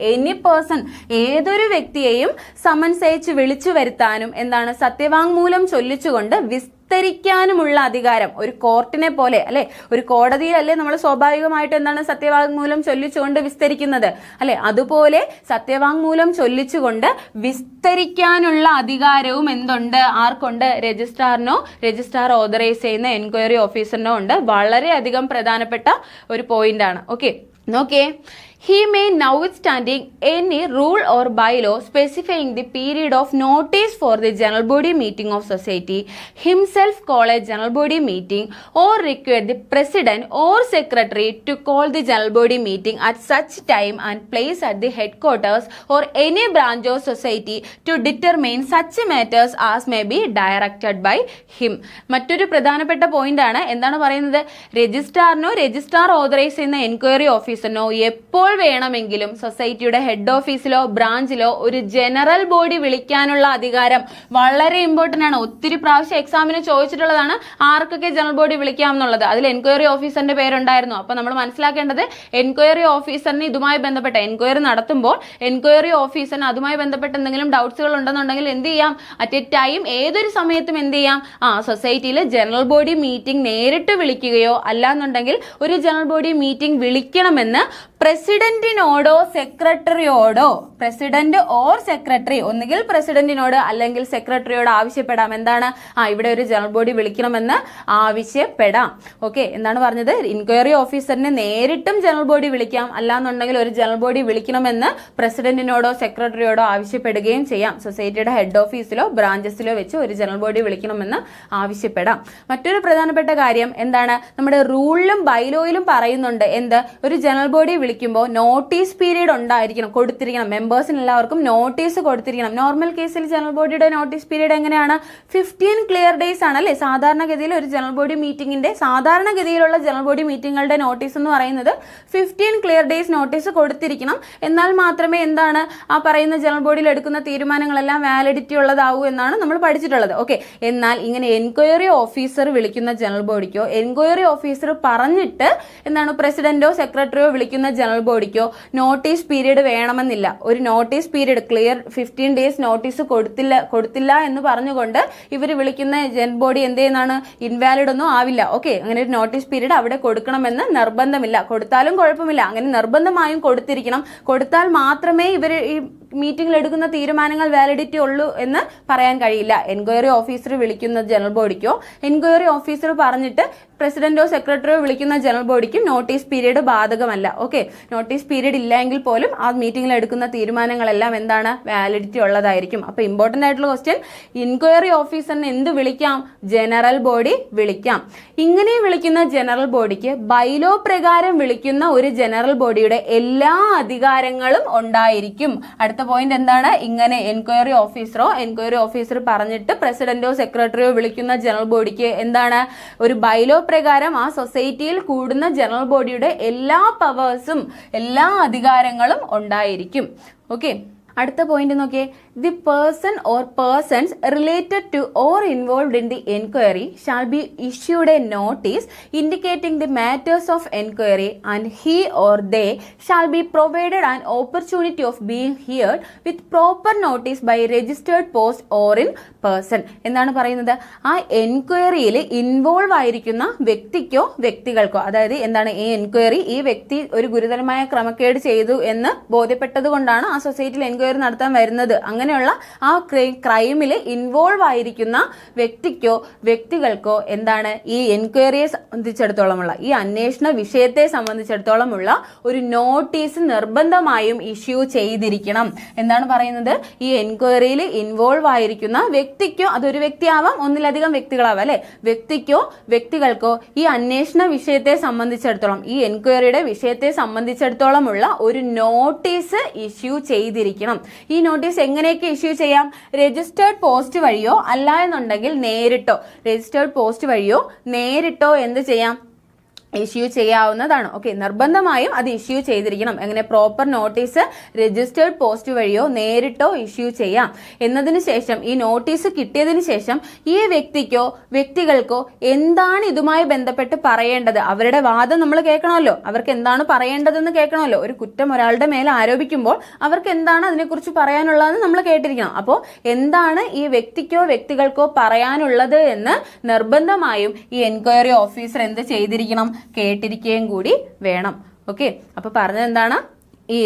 Speaker 1: ഏതൊരു വ്യക്തിയെയും സമൻസ് അയച്ച് വിളിച്ചു വരുത്താനും എന്താണ്? സത്യവാങ്മൂലം ചൊല്ലിച്ചുകൊണ്ട് വിസ്തരിക്കാനുമുള്ള അധികാരം. ഒരു കോർട്ടിനെ പോലെ അല്ലെ, ഒരു കോടതിയിലല്ലേ നമ്മൾ സ്വാഭാവികമായിട്ട് എന്താണ് സത്യവാങ്മൂലം ചൊല്ലിച്ചുകൊണ്ട് വിസ്തരിക്കുന്നത് അല്ലെ, അതുപോലെ സത്യവാങ്മൂലം ചൊല്ലിച്ചുകൊണ്ട് വിസ്തരിക്കാനുള്ള അധികാരവും എന്തുണ്ട്? ആർക്കുണ്ട്? രജിസ്ട്രാറിനോ രജിസ്ട്രാർ ഓതറൈസ് ചെയ്യുന്ന എൻക്വയറി ഓഫീസറിനോ ഉണ്ട്. വളരെയധികം പ്രധാനപ്പെട്ട ഒരു പോയിന്റ് ആണ്. ഓക്കെ, നോക്കേ, he may, notwithstanding any rule or bylaw specifying the period of notice for the general body meeting of society, himself call a general body meeting or require the president or secretary to call the general body meeting at such time and place at the headquarters or any branch of society to determine such matters as may be directed by him. മറ്റൊരു പ്രധാനപ്പെട്ട point ആണ്. എന്താണ് പറയുന്നത്? രജിസ്ട്രാറിനോ registrar authorise ചെയ്യുന്ന enquiry ഓഫീസറിനോ എപ്പോൾ വേണമെങ്കിലും സൊസൈറ്റിയുടെ head ഓഫീസിലോ ബ്രാഞ്ചിലോ ഒരു ജനറൽ ബോഡി വിളിക്കാനുള്ള അധികാരം വളരെ ഇമ്പോർട്ടന്റ് ആണ്. ഒത്തിരി പ്രാവശ്യം എക്സാമിന് ചോദിച്ചിട്ടുള്ളതാണ് ആർക്കൊക്കെ ജനറൽ ബോഡി വിളിക്കാം എന്നുള്ളത്. അതിൽ എൻക്വയറി ഓഫീസറിന്റെ പേരുണ്ടായിരുന്നു. അപ്പൊ നമ്മൾ മനസ്സിലാക്കേണ്ടത് എൻക്വയറി ഓഫീസറിന് ഇതുമായി ബന്ധപ്പെട്ട എൻക്വയറി നടത്തുമ്പോൾ എൻക്വയറി ഓഫീസറിന് അതുമായി ബന്ധപ്പെട്ട എന്തെങ്കിലും ഡൗട്ട്സുകൾ ഉണ്ടെന്നുണ്ടെങ്കിൽ എന്ത് ചെയ്യാം? അറ്റ് എ ടൈം ഏതൊരു സമയത്തും എന്ത് ചെയ്യാം? സൊസൈറ്റിയിൽ ജനറൽ ബോഡി മീറ്റിംഗ് നേരിട്ട് വിളിക്കുകയോ അല്ലാന്നുണ്ടെങ്കിൽ ഒരു ജനറൽ ബോഡി മീറ്റിംഗ് വിളിക്കണമെന്ന് പ്രസിഡന്റിനോടോ സെക്രട്ടറിയോടോ, പ്രസിഡന്റ് ഓർ സെക്രട്ടറി, ഒന്നുകിൽ പ്രസിഡന്റിനോട് അല്ലെങ്കിൽ സെക്രട്ടറിയോട് ആവശ്യപ്പെടാം. എന്താണ്? ഇവിടെ ഒരു ജനറൽ ബോഡി വിളിക്കണമെന്ന് ആവശ്യപ്പെടാം. ഓക്കെ, എന്താണ് പറഞ്ഞത്? ഇൻക്വയറി ഓഫീസറിന് നേരിട്ടും ജനറൽ ബോഡി വിളിക്കാം, അല്ലാന്നുണ്ടെങ്കിൽ ഒരു ജനറൽ ബോഡി വിളിക്കണമെന്ന് പ്രസിഡന്റിനോടോ സെക്രട്ടറിയോടോ ആവശ്യപ്പെടുകയും ചെയ്യാം. സൊസൈറ്റിയുടെ ഹെഡ് ഓഫീസിലോ ബ്രാഞ്ചസിലോ വെച്ച് ഒരു ജനറൽ ബോഡി വിളിക്കണമെന്ന് ആവശ്യപ്പെടാം. മറ്റൊരു പ്രധാനപ്പെട്ട കാര്യം എന്താണ്? നമ്മുടെ റൂളിലും ബൈലോയിലും പറയുന്നുണ്ട്. എന്ത്? ഒരു ജനറൽ ബോഡി വിളിക്കുമ്പോൾ നോട്ടീസ് പീരീഡ് ഉണ്ടായിരിക്കണം, കൊടുത്തിരിക്കണം. മെമ്പേഴ്സിന് എല്ലാവർക്കും നോട്ടീസ് കൊടുത്തിരിക്കണം. നോർമൽ കേസിൽ ജനറൽ ബോഡിയുടെ നോട്ടീസ് പീരീഡ് എങ്ങനെയാണ്? 15 ക്ലിയർ ഡേയ്സ് ആണ് അല്ലെ? സാധാരണഗതിയിൽ ഒരു ജനറൽ ബോഡി മീറ്റിംഗിന്റെ, സാധാരണഗതിയിലുള്ള ജനറൽ ബോഡി മീറ്റിംഗുകളുടെ നോട്ടീസ് എന്ന് പറയുന്നത് 15 ക്ലിയർ ഡേയ്സ് നോട്ടീസ് കൊടുത്തിരിക്കണം. എന്നാൽ മാത്രമേ എന്താണ് ആ പറയുന്ന ജനറൽ ബോഡിയിൽ എടുക്കുന്ന തീരുമാനങ്ങളെല്ലാം വാലിഡിറ്റി ഉള്ളതാവൂ എന്നാണ് നമ്മൾ പഠിച്ചിട്ടുള്ളത്. ഓക്കെ, എന്നാൽ ഇങ്ങനെ എൻക്വയറി ഓഫീസർ വിളിക്കുന്ന ജനറൽ ബോഡിക്കോ എൻക്വയറി ഓഫീസർ പറഞ്ഞിട്ട് എന്താണ് പ്രസിഡന്റോ സെക്രട്ടറിയോ വിളിക്കുന്ന ജനറൽ ബോഡിക്കോ നോട്ടീസ് പീരീഡ് വേണമെന്നില്ല. ഒരു notice period clear 15 days notice കൊടുത്തില്ല എന്ന് പറഞ്ഞുകൊണ്ട് ഇവർ വിളിക്കുന്ന ജനറൽ ബോഡി എന്ത് ചെയ്യുന്നതാണ്, ഇൻവാലിഡ് ഒന്നും ആവില്ല. ഓക്കെ, അങ്ങനെ ഒരു നോട്ടീസ് പീരീഡ് അവിടെ കൊടുക്കണമെന്ന് നിർബന്ധമില്ല. കൊടുത്താലും കുഴപ്പമില്ല, അങ്ങനെ നിർബന്ധമായും കൊടുത്തിരിക്കണം. കൊടുത്താൽ മാത്രമേ ഇവർ ഈ മീറ്റിംഗിൽ എടുക്കുന്ന തീരുമാനങ്ങൾ വാലിഡിറ്റി ഉള്ളൂ എന്ന് പറയാൻ കഴിയില്ല. എൻക്വയറി ഓഫീസർ വിളിക്കുന്ന ജനറൽ ബോഡിക്കോ എൻക്വയറി ഓഫീസർ പറഞ്ഞിട്ട് പ്രസിഡന്റോ സെക്രട്ടറിയോ വിളിക്കുന്ന ജനറൽ ബോഡിക്കും നോട്ടീസ് പീരീഡ് ബാധകമല്ല. ഓക്കെ, നോട്ടീസ് പീരീഡ് ഇല്ലെങ്കിൽ പോലും ആ മീറ്റിംഗിൽ എടുക്കുന്ന തീരുമാനങ്ങളെല്ലാം എന്താണ്, വാലിഡിറ്റി ഉള്ളതായിരിക്കും. അപ്പൊ ഇമ്പോർട്ടന്റ് ആയിട്ടുള്ള ക്വസ്റ്റ്യൻ, ഇൻക്വയറി ഓഫീസറിനെ എന്ത് വിളിക്കാം, ജനറൽ ബോഡി വിളിക്കാം. ഇങ്ങനെ വിളിക്കുന്ന ജനറൽ ബോഡിക്ക് ബൈലോ പ്രകാരം വിളിക്കുന്ന ഒരു ജനറൽ ബോഡിയുടെ എല്ലാ അധികാരങ്ങളും ഉണ്ടായിരിക്കും. അടുത്ത പോയിന്റ് എന്താണ്, ഇങ്ങനെ എൻക്വയറി ഓഫീസർ പറഞ്ഞിട്ട് പ്രസിഡന്റോ സെക്രട്ടറിയോ വിളിക്കുന്ന ജനറൽ ബോഡിക്ക് എന്താണ്, ഒരു ബൈലോ പ്രകാരം ആ സൊസൈറ്റിയിൽ കൂടുന്ന ജനറൽ ബോഡിയുടെ എല്ലാ പവേഴ്സും എല്ലാ അധികാരങ്ങളും ഉണ്ടായിരിക്കും. ഓക്കെ, അടുത്ത പോയിന്റ് നോക്കിയേ, the person or persons related to or involved in the enquiry shall be issued a notice indicating the matters of enquiry and he or they shall be provided an opportunity of being heard with proper notice by registered post or in person. എന്താണ് പറയുന്നത്, ആ എൻക്വയറിയിൽ involve ആയിരിക്കുന്ന വ്യക്തിക്കോ വ്യക്തികൾക്കോ, അതായത് എന്താണ്, ഈ വ്യക്തി ഒരു ഗുരുതരമായ ക്രമക്കേട് ചെയ്തു എന്ന് ബോധ്യപ്പെട്ടത് കൊണ്ടാണ് ആ സൊസൈറ്റിയിൽ എൻക്വയറി നടത്താൻ വരുന്നത്. അങ്ങനെയുള്ള ആ ക്രൈമിൽ ഇൻവോൾവ് ആയിരിക്കുന്ന വ്യക്തിക്കോ വ്യക്തികൾക്കോ എന്താണ്, ഈ എൻക്വയറിയെ സംബന്ധിച്ചിടത്തോളമുള്ള, ഈ അന്വേഷണ വിഷയത്തെ സംബന്ധിച്ചിടത്തോളമുള്ള ഒരു നോട്ടീസ് നിർബന്ധമായും ഇഷ്യൂ ചെയ്തിരിക്കണം. എന്താണ് പറയുന്നത്, ഈ എൻക്വയറിയിൽ ഇൻവോൾവ് ആയിരിക്കുന്ന വ്യക്തിക്കോ, അതൊരു വ്യക്തിയാവാം, ഒന്നിലധികം വ്യക്തികളാവാം അല്ലെ, വ്യക്തിക്കോ വ്യക്തികൾക്കോ ഈ അന്വേഷണ വിഷയത്തെ സംബന്ധിച്ചിടത്തോളം, ഈ എൻക്വയറിയുടെ വിഷയത്തെ സംബന്ധിച്ചിടത്തോളമുള്ള ഒരു നോട്ടീസ് ഇഷ്യൂ ചെയ്തിരിക്കണം. ഈ നോട്ടീസ് എങ്ങനെയൊക്കെ ഇഷ്യൂ ചെയ്യാം, രജിസ്റ്റേർഡ് പോസ്റ്റ് വഴിയോ അല്ല എന്നുണ്ടെങ്കിൽ നേരിട്ടോ, രജിസ്റ്റേർഡ് പോസ്റ്റ് വഴിയോ നേരിട്ടോ എന്ത് ചെയ്യാം, ഇഷ്യൂ ചെയ്യാവുന്നതാണ്. ഓക്കെ, നിർബന്ധമായും അത് ഇഷ്യൂ ചെയ്തിരിക്കണം. എങ്ങനെ, പ്രോപ്പർ നോട്ടീസ് രജിസ്റ്റേർഡ് പോസ്റ്റ് വഴിയോ നേരിട്ടോ ഇഷ്യൂ ചെയ്യാം. എന്നതിന് ശേഷം, ഈ നോട്ടീസ് കിട്ടിയതിന് ശേഷം ഈ വ്യക്തിക്കോ വ്യക്തികൾക്കോ എന്താണ് ഇതുമായി ബന്ധപ്പെട്ട് പറയേണ്ടത്, അവരുടെ വാദം നമ്മൾ കേൾക്കണമല്ലോ, അവർക്ക് എന്താണ് പറയേണ്ടതെന്ന് കേൾക്കണമല്ലോ. ഒരു കുറ്റം ഒരാളുടെ മേലെ ആരോപിക്കുമ്പോൾ അവർക്ക് എന്താണ് അതിനെക്കുറിച്ച് പറയാനുള്ളതെന്ന് നമ്മൾ കേട്ടിരിക്കണം. അപ്പോൾ എന്താണ് ഈ വ്യക്തിക്കോ വ്യക്തികൾക്കോ പറയാനുള്ളത് എന്ന് നിർബന്ധമായും ഈ എൻക്വയറി ഓഫീസർ എന്ത് ചെയ്തിരിക്കണം, കേട്ടിരിക്കുകയും കൂടി വേണം. ഓക്കെ, അപ്പൊ പറഞ്ഞത് എന്താണ്, ഈ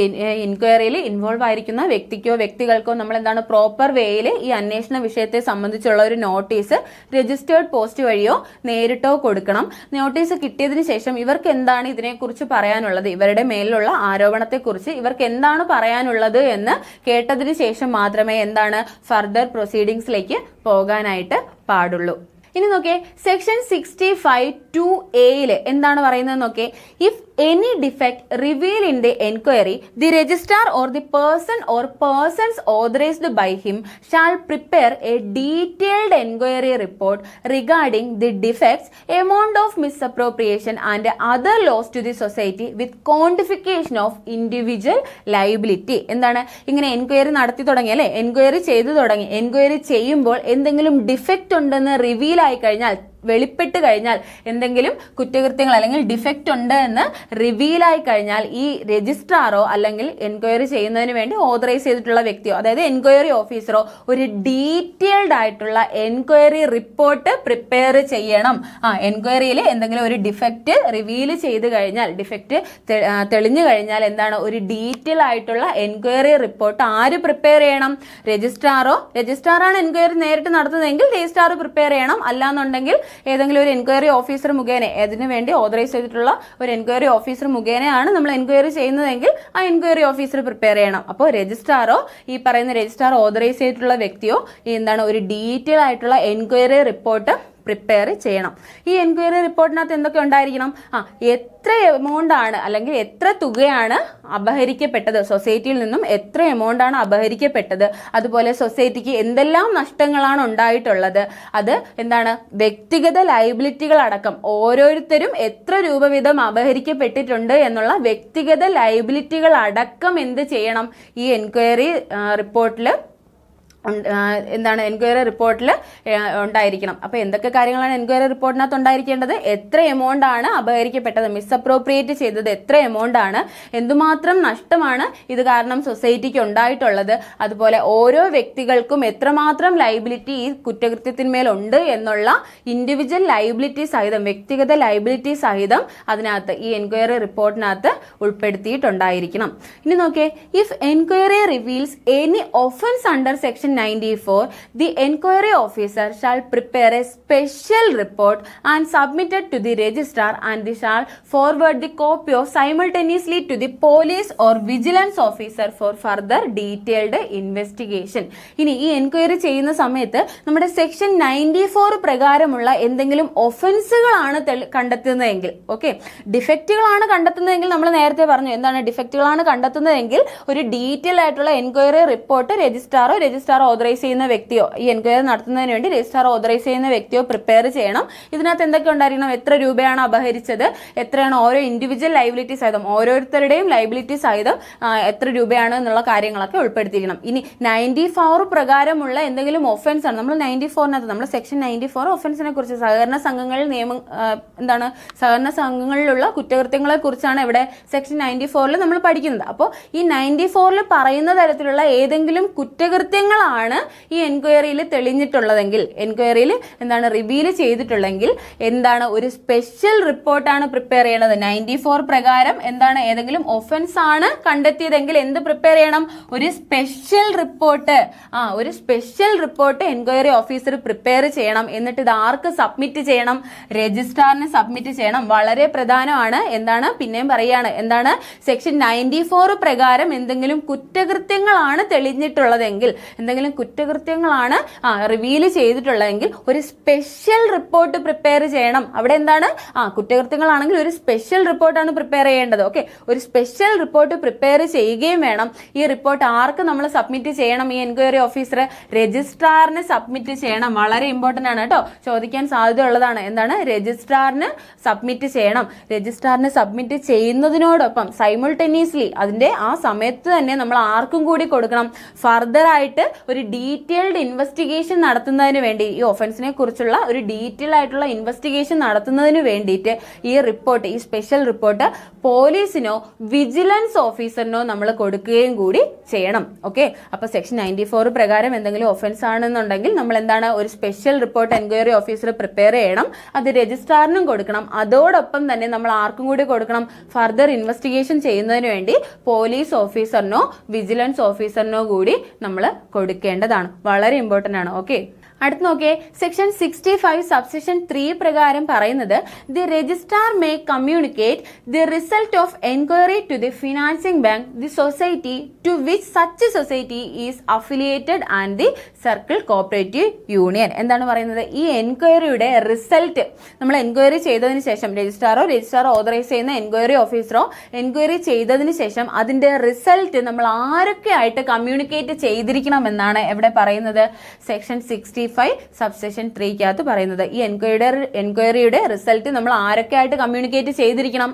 Speaker 1: എൻക്വയറിയിൽ ഇൻവോൾവ് ആയിരിക്കുന്ന വ്യക്തിക്കോ വ്യക്തികൾക്കോ നമ്മൾ എന്താണ്, പ്രോപ്പർ വേയിൽ ഈ അന്വേഷണ വിഷയത്തെ സംബന്ധിച്ചുള്ള ഒരു നോട്ടീസ് രജിസ്റ്റേർഡ് പോസ്റ്റ് വഴിയോ നേരിട്ടോ കൊടുക്കണം. നോട്ടീസ് കിട്ടിയതിന് ശേഷം ഇവർക്ക് എന്താണ് ഇതിനെക്കുറിച്ച് പറയാനുള്ളത്, ഇവരുടെ മേലുള്ള ആരോപണത്തെക്കുറിച്ച് ഇവർക്ക് എന്താണ് പറയാനുള്ളത് എന്ന് കേട്ടതിന് ശേഷം മാത്രമേ എന്താണ് ഫർദർ പ്രൊസീഡിങ്സിലേക്ക് പോകാനായിട്ട് പാടുള്ളൂ. ഇനി നോക്കേ, സെക്ഷൻ 65(2)(a) എന്താണ് പറയുന്നത് നോക്കേ, if any defect revealed in the enquiry, the registrar or the person or persons authorized by him shall prepare a detailed enquiry report regarding the defects, amount of misappropriation and other loss to the society with quantification of individual liability. എന്താണ്, ഇങ്ങനെ enquiry നടത്തി തുടങ്ങി അല്ലെ, enquiry ചെയ്തു തുടങ്ങി, enquiry ചെയ്യുമ്പോൾ എന്തെങ്കിലും defect ഉണ്ടെന്ന് റിവീൽ ആയി കഴിഞ്ഞാൽ, വെളിപ്പെട്ട് കഴിഞ്ഞാൽ, എന്തെങ്കിലും കുറ്റകൃത്യങ്ങൾ അല്ലെങ്കിൽ ഡിഫക്റ്റ് ഉണ്ട് എന്ന് റിവീലായി കഴിഞ്ഞാൽ ഈ രജിസ്ട്രാറോ അല്ലെങ്കിൽ എൻക്വയറി ചെയ്യുന്നതിന് വേണ്ടി ഓതറൈസ് ചെയ്തിട്ടുള്ള വ്യക്തിയോ, അതായത് എൻക്വയറി ഓഫീസറോ ഒരു ഡീറ്റെയിൽഡ് ആയിട്ടുള്ള എൻക്വയറി റിപ്പോർട്ട് പ്രിപ്പയർ ചെയ്യണം. എൻക്വയറിയിൽ എന്തെങ്കിലും ഒരു ഡിഫക്റ്റ് റിവീൽ ചെയ്ത് കഴിഞ്ഞാൽ, ഡിഫക്റ്റ് തെളിഞ്ഞു കഴിഞ്ഞാൽ എന്താണ്, ഒരു ഡീറ്റെയിൽ ആയിട്ടുള്ള എൻക്വയറി റിപ്പോർട്ട് ആര് പ്രിപ്പയർ ചെയ്യണം, രജിസ്ട്രാറാണ് എൻക്വയറി നേരിട്ട് നടത്തുന്നതെങ്കിൽ രജിസ്ട്രാർ പ്രിപ്പയർ ചെയ്യണം. അല്ലാന്നുണ്ടെങ്കിൽ ഏതെങ്കിലും ഒരു എൻക്വയറി ഓഫീസർ മുഖേന, അതിനു വേണ്ടി ഓതറൈസ് ചെയ്തിട്ടുള്ള ഒരു എൻക്വയറി ഓഫീസർ മുഖേനയാണ് നമ്മൾ എൻക്വയറി ചെയ്യുന്നതെങ്കിൽ ആ എൻക്വയറി ഓഫീസർ പ്രിപ്പയർ ചെയ്യണം. അപ്പോൾ രജിസ്ട്രാറോ ഈ പറയുന്ന രജിസ്ട്രാർ ഓതറൈസ് ചെയ്തിട്ടുള്ള വ്യക്തിയോ എന്താണ്, ഒരു ഡീറ്റെയിൽ ആയിട്ടുള്ള എൻക്വയറി റിപ്പോർട്ട് പ്രിപ്പയർ ചെയ്യണം. ഈ എൻക്വയറി റിപ്പോർട്ടിനകത്ത് എന്തൊക്കെ ഉണ്ടായിരിക്കണം, എത്ര എമൗണ്ട് ആണ് അല്ലെങ്കിൽ എത്ര തുകയാണ് അപഹരിക്കപ്പെട്ടത്, സൊസൈറ്റിയിൽ നിന്നും എത്ര എമൗണ്ട് ആണ് അപഹരിക്കപ്പെട്ടത്, അതുപോലെ സൊസൈറ്റിക്ക് എന്തെല്ലാം നഷ്ടങ്ങളാണ് ഉണ്ടായിട്ടുള്ളത്, അത് എന്താണ്, വ്യക്തിഗത ലയബിലിറ്റികൾ അടക്കം ഓരോരുത്തരും എത്ര രൂപ വീതം അപഹരിക്കപ്പെട്ടിട്ടുണ്ട് എന്നുള്ള വ്യക്തിഗത ലയബിലിറ്റികൾ അടക്കം എന്ത് ചെയ്യണം, ഈ എൻക്വയറി റിപ്പോർട്ടിൽ എന്താണ് എൻക്വയറി റിപ്പോർട്ടിൽ ഉണ്ടായിരിക്കണം. അപ്പൊ എന്തൊക്കെ കാര്യങ്ങളാണ് എൻക്വയറി റിപ്പോർട്ടിനകത്ത് ഉണ്ടായിരിക്കേണ്ടത്? എത്ര എമൗണ്ട് ആണ് അപഹരിക്കപ്പെട്ടത്, മിസ്അപ്രോപ്രിയേറ്റ് ചെയ്തത് എത്ര എമൗണ്ട് ആണ്, എന്തുമാത്രം നഷ്ടമാണ് ഇത് കാരണം സൊസൈറ്റിക്ക് ഉണ്ടായിട്ടുള്ളത്, അതുപോലെ ഓരോ വ്യക്തികൾക്കും എത്രമാത്രം ലൈബിലിറ്റി ഈ കുറ്റകൃത്യത്തിന്മേൽ ഉണ്ട് എന്നുള്ള ഇൻഡിവിജ്വൽ ലൈബിലിറ്റി സഹിതം, വ്യക്തിഗത ലൈബിലിറ്റി സഹിതം അതിനകത്ത് ഈ എൻക്വയറി റിപ്പോർട്ടിനകത്ത് ഉൾപ്പെടുത്തിയിട്ടുണ്ടായിരിക്കണം. ഇനി നോക്കിയേ, if enquiry reveals any offence under section 94, the enquiry officer shall prepare a special report and submit it to the registrar, and they shall forward the copy of simultaneously to the police or vigilance officer for further detailed investigation. ഇനി ഈ enquiry ചെയ്യുന്ന സമയത്ത് നമ്മുടെ section 94 പ്രകാരമുള്ള എന്തെങ്കിലും ഒഫൻസുകളാണ് കണ്ടെത്തുന്നതെങ്കിൽ, okay, ഡിഫക്റ്റുകളാണ് കണ്ടെത്തുന്നതെങ്കിൽ നമ്മൾ നേരത്തെ പറഞ്ഞു എന്താണ് ഡിഫക്റ്റുകളാണ് കണ്ടെത്തുന്നതെങ്കിൽ ഒരു ഡീറ്റെയിൽ ആയിട്ടുള്ള എൻക്വയറി റിപ്പോർട്ട് രജിസ്ട്രാർ ഓതറൈസ് ചെയ്യുന്ന വ്യക്തിയോ, ഈ എൻക്വയറി നടത്തുന്നതിന് വേണ്ടി രജിസ്ട്രാർ ഓതറൈസ് ചെയ്യുന്ന വ്യക്തിയോ പ്രിപ്പയർ ചെയ്യണം. ഇതിനകത്ത് എന്തൊക്കെ ഉണ്ടായിരിക്കണം? എത്ര രൂപയാണ് അപഹരിച്ചത്, എത്രയാണ് ഓരോ ഇൻഡിവിജ്വൽ ലൈബിലിറ്റി സഹിതം, ഓരോരുത്തരുടെയും ലൈബിലിറ്റി സഹിതം എത്ര രൂപയാണ് എന്നുള്ള കാര്യങ്ങളൊക്കെ ഉൾപ്പെടുത്തിയിരിക്കണം. ഇനി 94 പ്രകാരമുള്ള എന്തെങ്കിലും ഒഫൻസ് ആണ്, നമ്മൾ 94നകത്ത് നമ്മൾ സെക്ഷൻ 94 ഒഫൻസിനെ കുറിച്ച്, സഹകരണ സംഘങ്ങളിൽ സഹകരണ സംഘങ്ങളിലുള്ള കുറ്റകൃത്യങ്ങളെ കുറിച്ചാണ് ഇവിടെ സെക്ഷൻ 94 നമ്മൾ പഠിക്കുന്നത്. അപ്പോൾ ഈ 94 പറയുന്ന തരത്തിലുള്ള ഏതെങ്കിലും കുറ്റകൃത്യങ്ങളാണ് ഈ എൻക്വയറിയിൽ തെളിഞ്ഞിട്ടുള്ളതെങ്കിൽ, എൻക്വയറിയിൽ റിവീൽ ചെയ്തിട്ടുള്ളെങ്കിൽ ഒരു സ്പെഷ്യൽ റിപ്പോർട്ടാണ് പ്രിപ്പയർ ചെയ്യണത്. 94 പ്രകാരം ഏതെങ്കിലും ഒഫൻസ് ആണ് കണ്ടെത്തിയതെങ്കിൽ എന്ത് പ്രിപ്പയർ ചെയ്യണം? ഒരു സ്പെഷ്യൽ റിപ്പോർട്ട്. ഒരു special report enquiry officer prepare ചെയ്യണം. എന്നിട്ട് ഇത് ആർക്ക് സബ്മിറ്റ് ചെയ്യണം? രജിസ്ട്രാറിന് സബ്മിറ്റ് ചെയ്യണം. വളരെ പ്രധാനമാണ്. പിന്നെയും പറയാണ്, സെക്ഷൻ 94 പ്രകാരം എന്തെങ്കിലും കുറ്റകൃത്യങ്ങളാണ് തെളിഞ്ഞിട്ടുള്ളതെങ്കിൽ, എന്തെങ്കിലും കുറ്റകൃത്യങ്ങളാണ് റിവീൽ ചെയ്തിട്ടുള്ളതെങ്കിൽ ഒരു സ്പെഷ്യൽ റിപ്പോർട്ട് പ്രിപ്പയർ ചെയ്യണം. അവിടെ കുറ്റകൃത്യങ്ങളാണെങ്കിൽ ഒരു സ്പെഷ്യൽ റിപ്പോർട്ടാണ് പ്രിപ്പയർ ചെയ്യേണ്ടത്. ഓക്കെ, ഒരു സ്പെഷ്യൽ റിപ്പോർട്ട് പ്രിപ്പയർ ചെയ്യുകയും വേണം. ഈ റിപ്പോർട്ട് ആർക്ക് നമ്മൾ സബ്മിറ്റ് ചെയ്യണം? ഈ എൻക്വയറി ഓഫീസർ രജിസ്ട്രാറിന് സബ്മിറ്റ് ചെയ്യണം. വളരെ ഇമ്പോർട്ടന്റ് ആണ് കേട്ടോ, ചോദിക്കാൻ സാധ്യത ഉള്ളതാണ്. രജിസ്ട്രാറിന് സബ്മിറ്റ് ചെയ്യണം. രജിസ്ട്രാറിന് സബ്മിറ്റ് ചെയ്യുന്നതിനോടൊപ്പം സൈമിൾട്ടേനിയസ്ലി അതിന്റെ ആ സമയത്ത് തന്നെ നമ്മൾ ആർക്കും കൂടി കൊടുക്കണം? ഫർദർ ആയിട്ട് ഒരു ഡീറ്റെയിൽഡ് ഇൻവെസ്റ്റിഗേഷൻ നടത്തുന്നതിന് വേണ്ടി, ഈ ഒഫൻസിനെ കുറിച്ചുള്ള ഒരു ഡീറ്റെയിൽ ആയിട്ടുള്ള ഇൻവെസ്റ്റിഗേഷൻ നടത്തുന്നതിന് വേണ്ടിയിട്ട് ഈ റിപ്പോർട്ട്, ഈ സ്പെഷ്യൽ റിപ്പോർട്ട് പോലീസിനോ വിജിലൻസ് ഓഫീസറിനോ നമ്മൾ കൊടുക്കുകയും കൂടി ചെയ്യണം. ഓക്കെ, അപ്പൊ സെക്ഷൻ 94 പ്രകാരം എന്തെങ്കിലും ഒഫൻസ് ആണെന്നുണ്ടെങ്കിൽ നമ്മൾ ഒരു special report enquiry officer prepare ചെയ്യണം. അത് രജിസ്ട്രാറിനും കൊടുക്കണം. അതോടൊപ്പം തന്നെ നമ്മൾ ആർക്കും കൂടി കൊടുക്കണം? ഫർദർ ഇൻവെസ്റ്റിഗേഷൻ ചെയ്യുന്നതിന് വേണ്ടി പോലീസ് ഓഫീസറിനോ വിജിലൻസ് ഓഫീസറിനോ കൂടി നമ്മൾ കൊടുക്കേണ്ടതാണ്. വളരെ ഇമ്പോർട്ടന്റ് ആണ്. ഓക്കെ, അടുത്ത് നോക്കിയേ, സെക്ഷൻ 65 സബ്സെക്ഷൻ 3 പ്രകാരം പറയുന്നത് the registrar may communicate the result of enquiry to the financing bank, the society to which such society is affiliated and the circle cooperative union. എന്താണ് പറയുന്നത്? ഈ എൻക്വയറിയുടെ റിസൾട്ട് നമ്മൾ എൻക്വയറി ചെയ്തതിന് ശേഷം രജിസ്ട്രാർ ഓതറൈസ് ചെയ്യുന്ന എൻക്വയറി ഓഫീസറോ എൻക്വയറി ചെയ്തതിന് ശേഷം അതിന്റെ റിസൾട്ട് നമ്മൾ ആരൊക്കെ ആയിട്ട് കമ്മ്യൂണിക്കേറ്റ് ചെയ്തിരിക്കണം എന്നാണ് എവിടെ പറയുന്നത്? സെക്ഷൻ 65 സബ്സെക്ഷൻ 3 പറയുന്നത്. ഈ എൻക്വയറിയുടെ റിസൾട്ട് നമ്മൾ ആരൊക്കെ ആയിട്ട് കമ്മ്യൂണിക്കേറ്റ് ചെയ്തിരിക്കണം?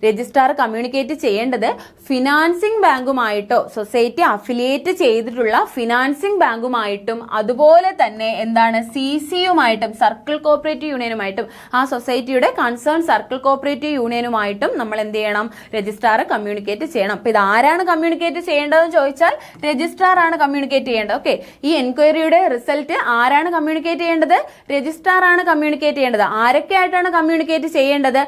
Speaker 1: രജിസ്ട്രാർ കമ്മ്യൂണിക്കേറ്റ് ചെയ്യേണ്ടത് ഫിനാൻസിംഗ് ബാങ്കുമായിട്ടോ, സൊസൈറ്റി അഫിലിയേറ്റ് ചെയ്തിട്ടുള്ള ഫിനാൻസിംഗ് ബാങ്കുമായിട്ടും, അതുപോലെ തന്നെ CCയുമായിട്ടും, സർക്കിൾ കോപ്പറേറ്റീവ് യൂണിയനുമായിട്ടും, ആ സൊസൈറ്റിയുടെ കൺസേൺ സർക്കിൾ കോപ്പറേറ്റീവ് യൂണിയനുമായിട്ടും നമ്മൾ എന്ത് ചെയ്യണം? രജിസ്ട്രാർ കമ്മ്യൂണിക്കേറ്റ് ചെയ്യണം. അപ്പൊ ഇത് ആരാണ് കമ്മ്യൂണിക്കേറ്റ് ചെയ്യേണ്ടതെന്ന് ചോദിച്ചാൽ രജിസ്ട്രാർ ആണ് കമ്മ്യൂണിക്കേറ്റ് ചെയ്യേണ്ടത്. ഓക്കെ, ഈ എൻക്വയറിയുടെ റിസൾട്ട് ആരാണ് കമ്മ്യൂണിക്കേറ്റ് ചെയ്യേണ്ടത്? രജിസ്ട്രാർ ആണ് കമ്മ്യൂണിക്കേറ്റ് ചെയ്യേണ്ടത്. ആരൊക്കെ ആയിട്ടാണ് കമ്മ്യൂണിക്കേറ്റ് ചെയ്യേണ്ടത്?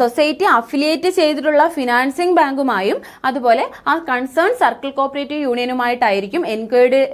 Speaker 1: സൊസൈറ്റി അഫിലിയേറ്റ് ചെയ്തിട്ടുള്ള ഫിനാൻസിംഗ് ബാങ്കുമായും അതുപോലെ ആ കൺസേൺ സർക്കിൾ കോപ്പറേറ്റീവ് യൂണിയനുമായിട്ടായിരിക്കും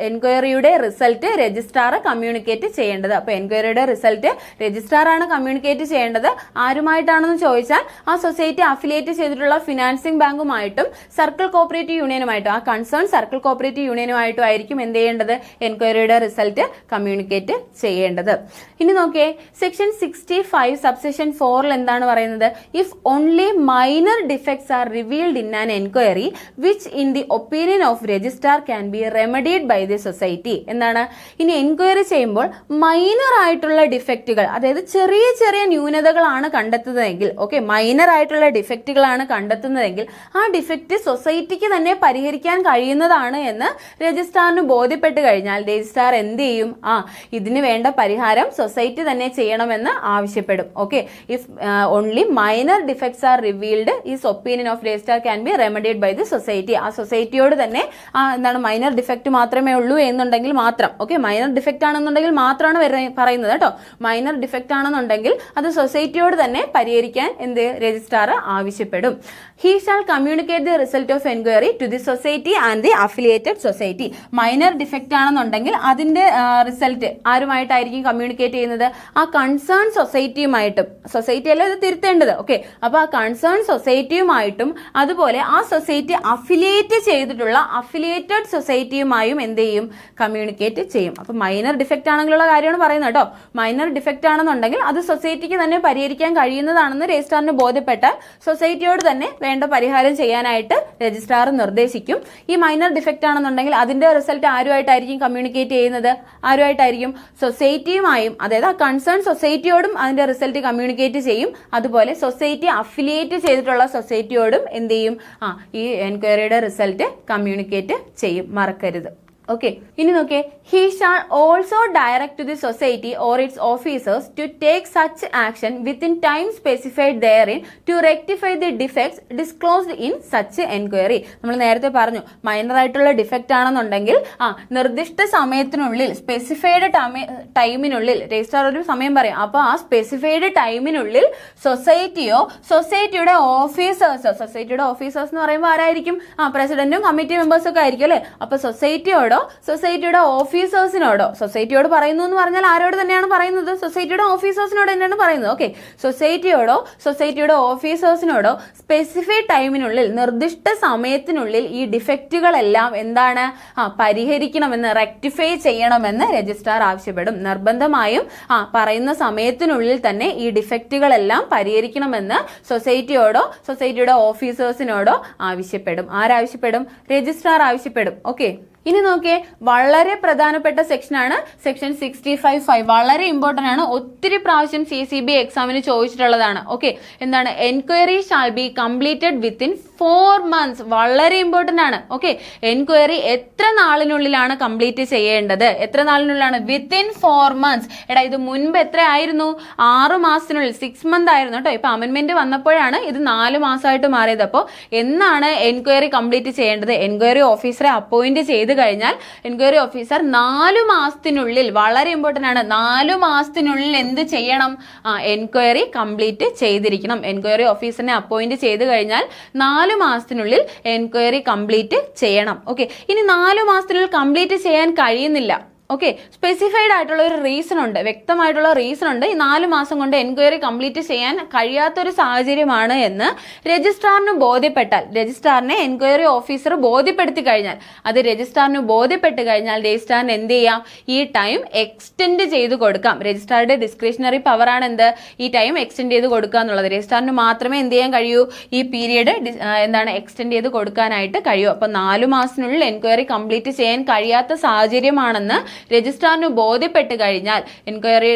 Speaker 1: എൻക്വയറിയുടെ റിസൾട്ട് രജിസ്ട്രാർ കമ്മ്യൂണിക്കേറ്റ് ചെയ്യേണ്ടത്. അപ്പൊ എൻക്വയറിയുടെ റിസൾട്ട് രജിസ്ട്രാർ ആണ് കമ്മ്യൂണിക്കേറ്റ് ചെയ്യേണ്ടത്. ആരുമായിട്ടാണെന്ന് ചോദിച്ചാൽ ആ സൊസൈറ്റി അഫിലിയേറ്റ് ചെയ്തിട്ടുള്ള ഫിനാൻസിംഗ് ബാങ്കുമായിട്ടും സർക്കിൾ കോപ്പറേറ്റീവ് യൂണിയനുമായിട്ടും, ആ കൺസേൺ സർക്കിൾ കോപ്പറേറ്റീവ് യൂണിയനുമായിട്ടും ആയിരിക്കും എന്ത് ചെയ്യേണ്ടത്? എൻക്വയറിയുടെ റിസൾട്ട് കമ്മ്യൂണിക്കേറ്റ് ചെയ്യേണ്ടത്. ഇനി നോക്കിയേ, സെക്ഷൻ 65 സബ്സെക്ഷൻ 4 എന്താണ് പറയുന്നത്? If only my minor defects are revealed in an enquiry which in the opinion of registrar can be remedied by the society. എന്താണ് ഇനി എൻക്വയറി ചെയ്യുമ്പോൾ മൈനർ ആയിട്ടുള്ള ഡിഫക്റ്റുകൾ, അതായത് ചെറിയ ചെറിയ ന്യൂനതകളാണ് കണ്ടെത്തുന്നതെങ്കിൽ, ഓക്കെ, മൈനർ ആയിട്ടുള്ള ഡിഫക്റ്റുകളാണ് കണ്ടെത്തുന്നതെങ്കിൽ ആ ഡിഫക്റ്റ് സൊസൈറ്റിക്ക് തന്നെ പരിഹരിക്കാൻ കഴിയുന്നതാണ് എന്ന് രജിസ്ട്രാറിന് ബോധ്യപ്പെട്ട് കഴിഞ്ഞാൽ രജിസ്ട്രാർ എന്ത് ചെയ്യും? ഇതിന് വേണ്ട പരിഹാരം സൊസൈറ്റി തന്നെ ചെയ്യണമെന്ന് ആവശ്യപ്പെടും. Okay, if only minor defects are revealed is opinion of registrar can be remedied by the society. ആ സൊസൈറ്റിയോട് തന്നെ എന്താണ് മൈനർ ഡിഫക്റ്റ് മാത്രമേ ഉള്ളൂ എന്നുണ്ടെങ്കിൽ മാത്രം, ഓക്കെ, മൈനർ ഡിഫക്റ്റ് ആണെന്നുണ്ടെങ്കിൽ മാത്രമാണ് പറയുന്നത് കേട്ടോ. മൈനർ ഡിഫക്റ്റ് ആണെന്നുണ്ടെങ്കിൽ അത് സൊസൈറ്റിയോട് തന്നെ പരിഹരിക്കാൻ എന്ത് രജിസ്ട്രാർ ആവശ്യപ്പെടും. He shall communicate the result of enquiry to the society and the affiliated society. Minor defect ആണെന്നുണ്ടെങ്കിൽ അതിന്റെ റിസൾട്ട് ആരുമായിട്ടായിരിക്കും കമ്മ്യൂണിക്കേറ്റ് ചെയ്യുന്നത്? ആ കൺസേൺ സൊസൈറ്റിയുമായിട്ടും. സൊസൈറ്റി അല്ല ഇത് തിരുത്തേണ്ടത്. ഓക്കെ, അപ്പൊ ആ കൺസേൺ സൊസൈറ്റിയുമായിട്ടും അതുപോലെ ആ സൊസൈറ്റി അഫിലിയേറ്റ് ചെയ്തിട്ടുള്ള അഫിലിയേറ്റഡ് സൊസൈറ്റിയുമായും എന്ത് ചെയ്യും? കമ്മ്യൂണിക്കേറ്റ് ചെയ്യും. അപ്പൊ മൈനർ ഡിഫക്റ്റ് ആണെങ്കിലുള്ള കാര്യമാണ് പറയുന്നത് കേട്ടോ. മൈനർ ഡിഫക്റ്റ് ആണെന്നുണ്ടെങ്കിൽ അത് സൊസൈറ്റിക്ക് തന്നെ പരിഹരിക്കാൻ കഴിയുന്നതാണെന്ന് രജിസ്ട്രാറിന് ബോധ്യപ്പെട്ടാൽ സൊസൈറ്റിയോട് തന്നെ വേണ്ട പരിഹാരം ചെയ്യാനായിട്ട് രജിസ്ട്രാർ നിർദ്ദേശിക്കും. ഈ മൈനർ ഡിഫക്റ്റ് ആണെന്നുണ്ടെങ്കിൽ അതിന്റെ റിസൾട്ട് ആരുമായിട്ടായിരിക്കും കമ്മ്യൂണിക്കേറ്റ് ചെയ്യുന്നത്? ആരുമായിട്ടായിരിക്കും? സൊസൈറ്റിയുമായും, അതായത് ആ കൺസേൺ സൊസൈറ്റിയോടും അതിന്റെ റിസൾട്ട് കമ്മ്യൂണിക്കേറ്റ് ചെയ്യും. അതുപോലെ സൊസൈറ്റി അഫിലിയേറ്റ് ചെയ്തിട്ടുള്ള സൊസൈറ്റിയോടും എന്ത് ചെയ്യും? ഈ എൻക്വയറിയുടെ റിസൾട്ട് കമ്മ്യൂണിക്കേറ്റ് ചെയ്യും. മറക്കരുത്. ഓക്കെ, ഇനി നോക്കേ, he shall also direct to the society or its officers to take such action within time specified therein to rectify the defects disclosed in such enquiry. നമ്മൾ നേരത്തെ പറഞ്ഞു മൈനർ ആയിട്ടുള്ള ഡിഫക്റ്റ് ആണെന്നുണ്ടെങ്കിൽ നിർദ്ദിഷ്ട സമയത്തിനുള്ളിൽ, സ്പെസിഫൈഡ് ടൈമിനുള്ളിൽ രജിസ്ട്രാർ ഒരു സമയം പറയും. അപ്പൊ ആ സ്പെസിഫൈഡ് ടൈമിനുള്ളിൽ സൊസൈറ്റിയോ സൊസൈറ്റിയുടെ ഓഫീസേഴ്സോ, സൊസൈറ്റിയുടെ ഓഫീസേഴ്സ് എന്ന് പറയുമ്പോൾ ആരായിരിക്കും? പ്രസിഡന്റും കമ്മിറ്റി മെമ്പേഴ്സും ഒക്കെ ആയിരിക്കും അല്ലെ. അപ്പൊ സൊസൈറ്റിയോടോ സൊസൈറ്റിയുടെ ഓഫീസേഴ്സിനോടോ, സൊസൈറ്റിയോട് പറയുന്നു എന്ന് പറഞ്ഞാൽ ആരോട് തന്നെയാണ് പറയുന്നത്? സൊസൈറ്റിയുടെ ഓഫീസേഴ്സിനോട് തന്നെയാണ് പറയുന്നത്. ഓക്കെ, സൊസൈറ്റിയോടോ സൊസൈറ്റിയുടെ ഓഫീസേഴ്സിനോടോ സ്പെസിഫൈഡ് ടൈമിനുള്ളിൽ, നിർദ്ദിഷ്ട സമയത്തിനുള്ളിൽ ഈ ഡിഫക്റ്റുകളെല്ലാം എന്താണ് പരിഹരിക്കണമെന്ന്, റെക്ടിഫൈ ചെയ്യണമെന്ന് രജിസ്ട്രാർ ആവശ്യപ്പെടും. നിർബന്ധമായും പറയുന്ന സമയത്തിനുള്ളിൽ തന്നെ ഈ ഡിഫക്റ്റുകളെല്ലാം പരിഹരിക്കണമെന്ന് സൊസൈറ്റിയോടോ സൊസൈറ്റിയുടെ ഓഫീസേഴ്സിനോടോ ആവശ്യപ്പെടും. ആരാവശ്യപ്പെടും? രജിസ്ട്രാർ ആവശ്യപ്പെടും. ഓക്കെ, ഇനി നോക്കിയേ, വളരെ പ്രധാനപ്പെട്ട സെക്ഷനാണ് സെക്ഷൻ 65(5). വളരെ ഇമ്പോർട്ടന്റ് ആണ്. ഒത്തിരി പ്രാവശ്യം CCB എക്സാമിന് ചോദിച്ചിട്ടുള്ളതാണ്. ഓക്കെ, എന്താണ്? Enquiry shall B completed within 4 months. വളരെ ഇമ്പോർട്ടന്റ് ആണ്. ഓക്കെ, എൻക്വയറി എത്ര നാളിനുള്ളിലാണ് കംപ്ലീറ്റ് ചെയ്യേണ്ടത്? എത്ര നാളിനുള്ളിലാണ്? Within 4 months. എടാ, ഇത് മുൻപ് എത്ര ആയിരുന്നു? 6 മാസത്തിനുള്ളിൽ, 6 months ആയിരുന്നു കേട്ടോ. ഇപ്പൊ അമെന്റ്മെന്റ് വന്നപ്പോഴാണ് ഇത് 4 മാസമായിട്ട് മാറിയത്. അപ്പോൾ എന്നാണ് എൻക്വയറി കംപ്ലീറ്റ് ചെയ്യേണ്ടത്? എൻക്വയറി ഓഫീസറെ അപ്പോയിന്റ് ചെയ്ത് കഴിഞ്ഞാൽ എൻക്വയറി ഓഫീസർ 4 മാസത്തിനുള്ളിൽ, വളരെ ഇമ്പോർട്ടന്റ് ആണ്, 4 മാസത്തിനുള്ളിൽ എന്ത് ചെയ്യണം? എൻക്വയറി കംപ്ലീറ്റ് ചെയ്തിരിക്കണം. എൻക്വയറി ഓഫീസറിനെ അപ്പോയിന്റ് ചെയ്ത് കഴിഞ്ഞാൽ 4 മാസത്തിനുള്ളിൽ എൻക്വയറി കംപ്ലീറ്റ് ചെയ്യണം. ഓക്കെ, ഇനി 4 മാസത്തിനുള്ളിൽ കംപ്ലീറ്റ് ചെയ്യാൻ കഴിയുന്നില്ല, ഓക്കെ, സ്പെസിഫൈഡ് ആയിട്ടുള്ള ഒരു റീസൺ ഉണ്ട്, വ്യക്തമായിട്ടുള്ള റീസൺ ഉണ്ട്. ഈ 4 മാസം കൊണ്ട് എൻക്വയറി കംപ്ലീറ്റ് ചെയ്യാൻ കഴിയാത്തൊരു സാഹചര്യമാണ് എന്ന് രജിസ്ട്രാറിന് ബോധ്യപ്പെട്ടാൽ, രജിസ്ട്രാറിനെ എൻക്വയറി ഓഫീസർ ബോധ്യപ്പെടുത്തി കഴിഞ്ഞാൽ, അത് രജിസ്ട്രാറിന് ബോധ്യപ്പെട്ട് കഴിഞ്ഞാൽ രജിസ്ട്രാറിന് എന്ത് ചെയ്യാം? ഈ ടൈം എക്സ്റ്റെൻഡ് ചെയ്ത് കൊടുക്കാം. രജിസ്ട്രാറുടെ ഡിസ്ക്രിഷണറി പവറാണ് എന്ത്? ഈ ടൈം എക്സ്റ്റെൻഡ് ചെയ്ത് കൊടുക്കുക എന്നുള്ളത്. രജിസ്ട്രാറിന് മാത്രമേ എന്ത് ചെയ്യാൻ കഴിയൂ? ഈ പീരിയഡ് എക്സ്റ്റെൻഡ് ചെയ്ത് കൊടുക്കാനായിട്ട് കഴിയൂ. അപ്പൊ 4 മാസത്തിനുള്ളിൽ എൻക്വയറി കംപ്ലീറ്റ് ചെയ്യാൻ കഴിയാത്ത സാഹചര്യമാണെന്ന് രജിസ്ട്രാറിന് ബോധ്യപ്പെട്ട് കഴിഞ്ഞാൽ,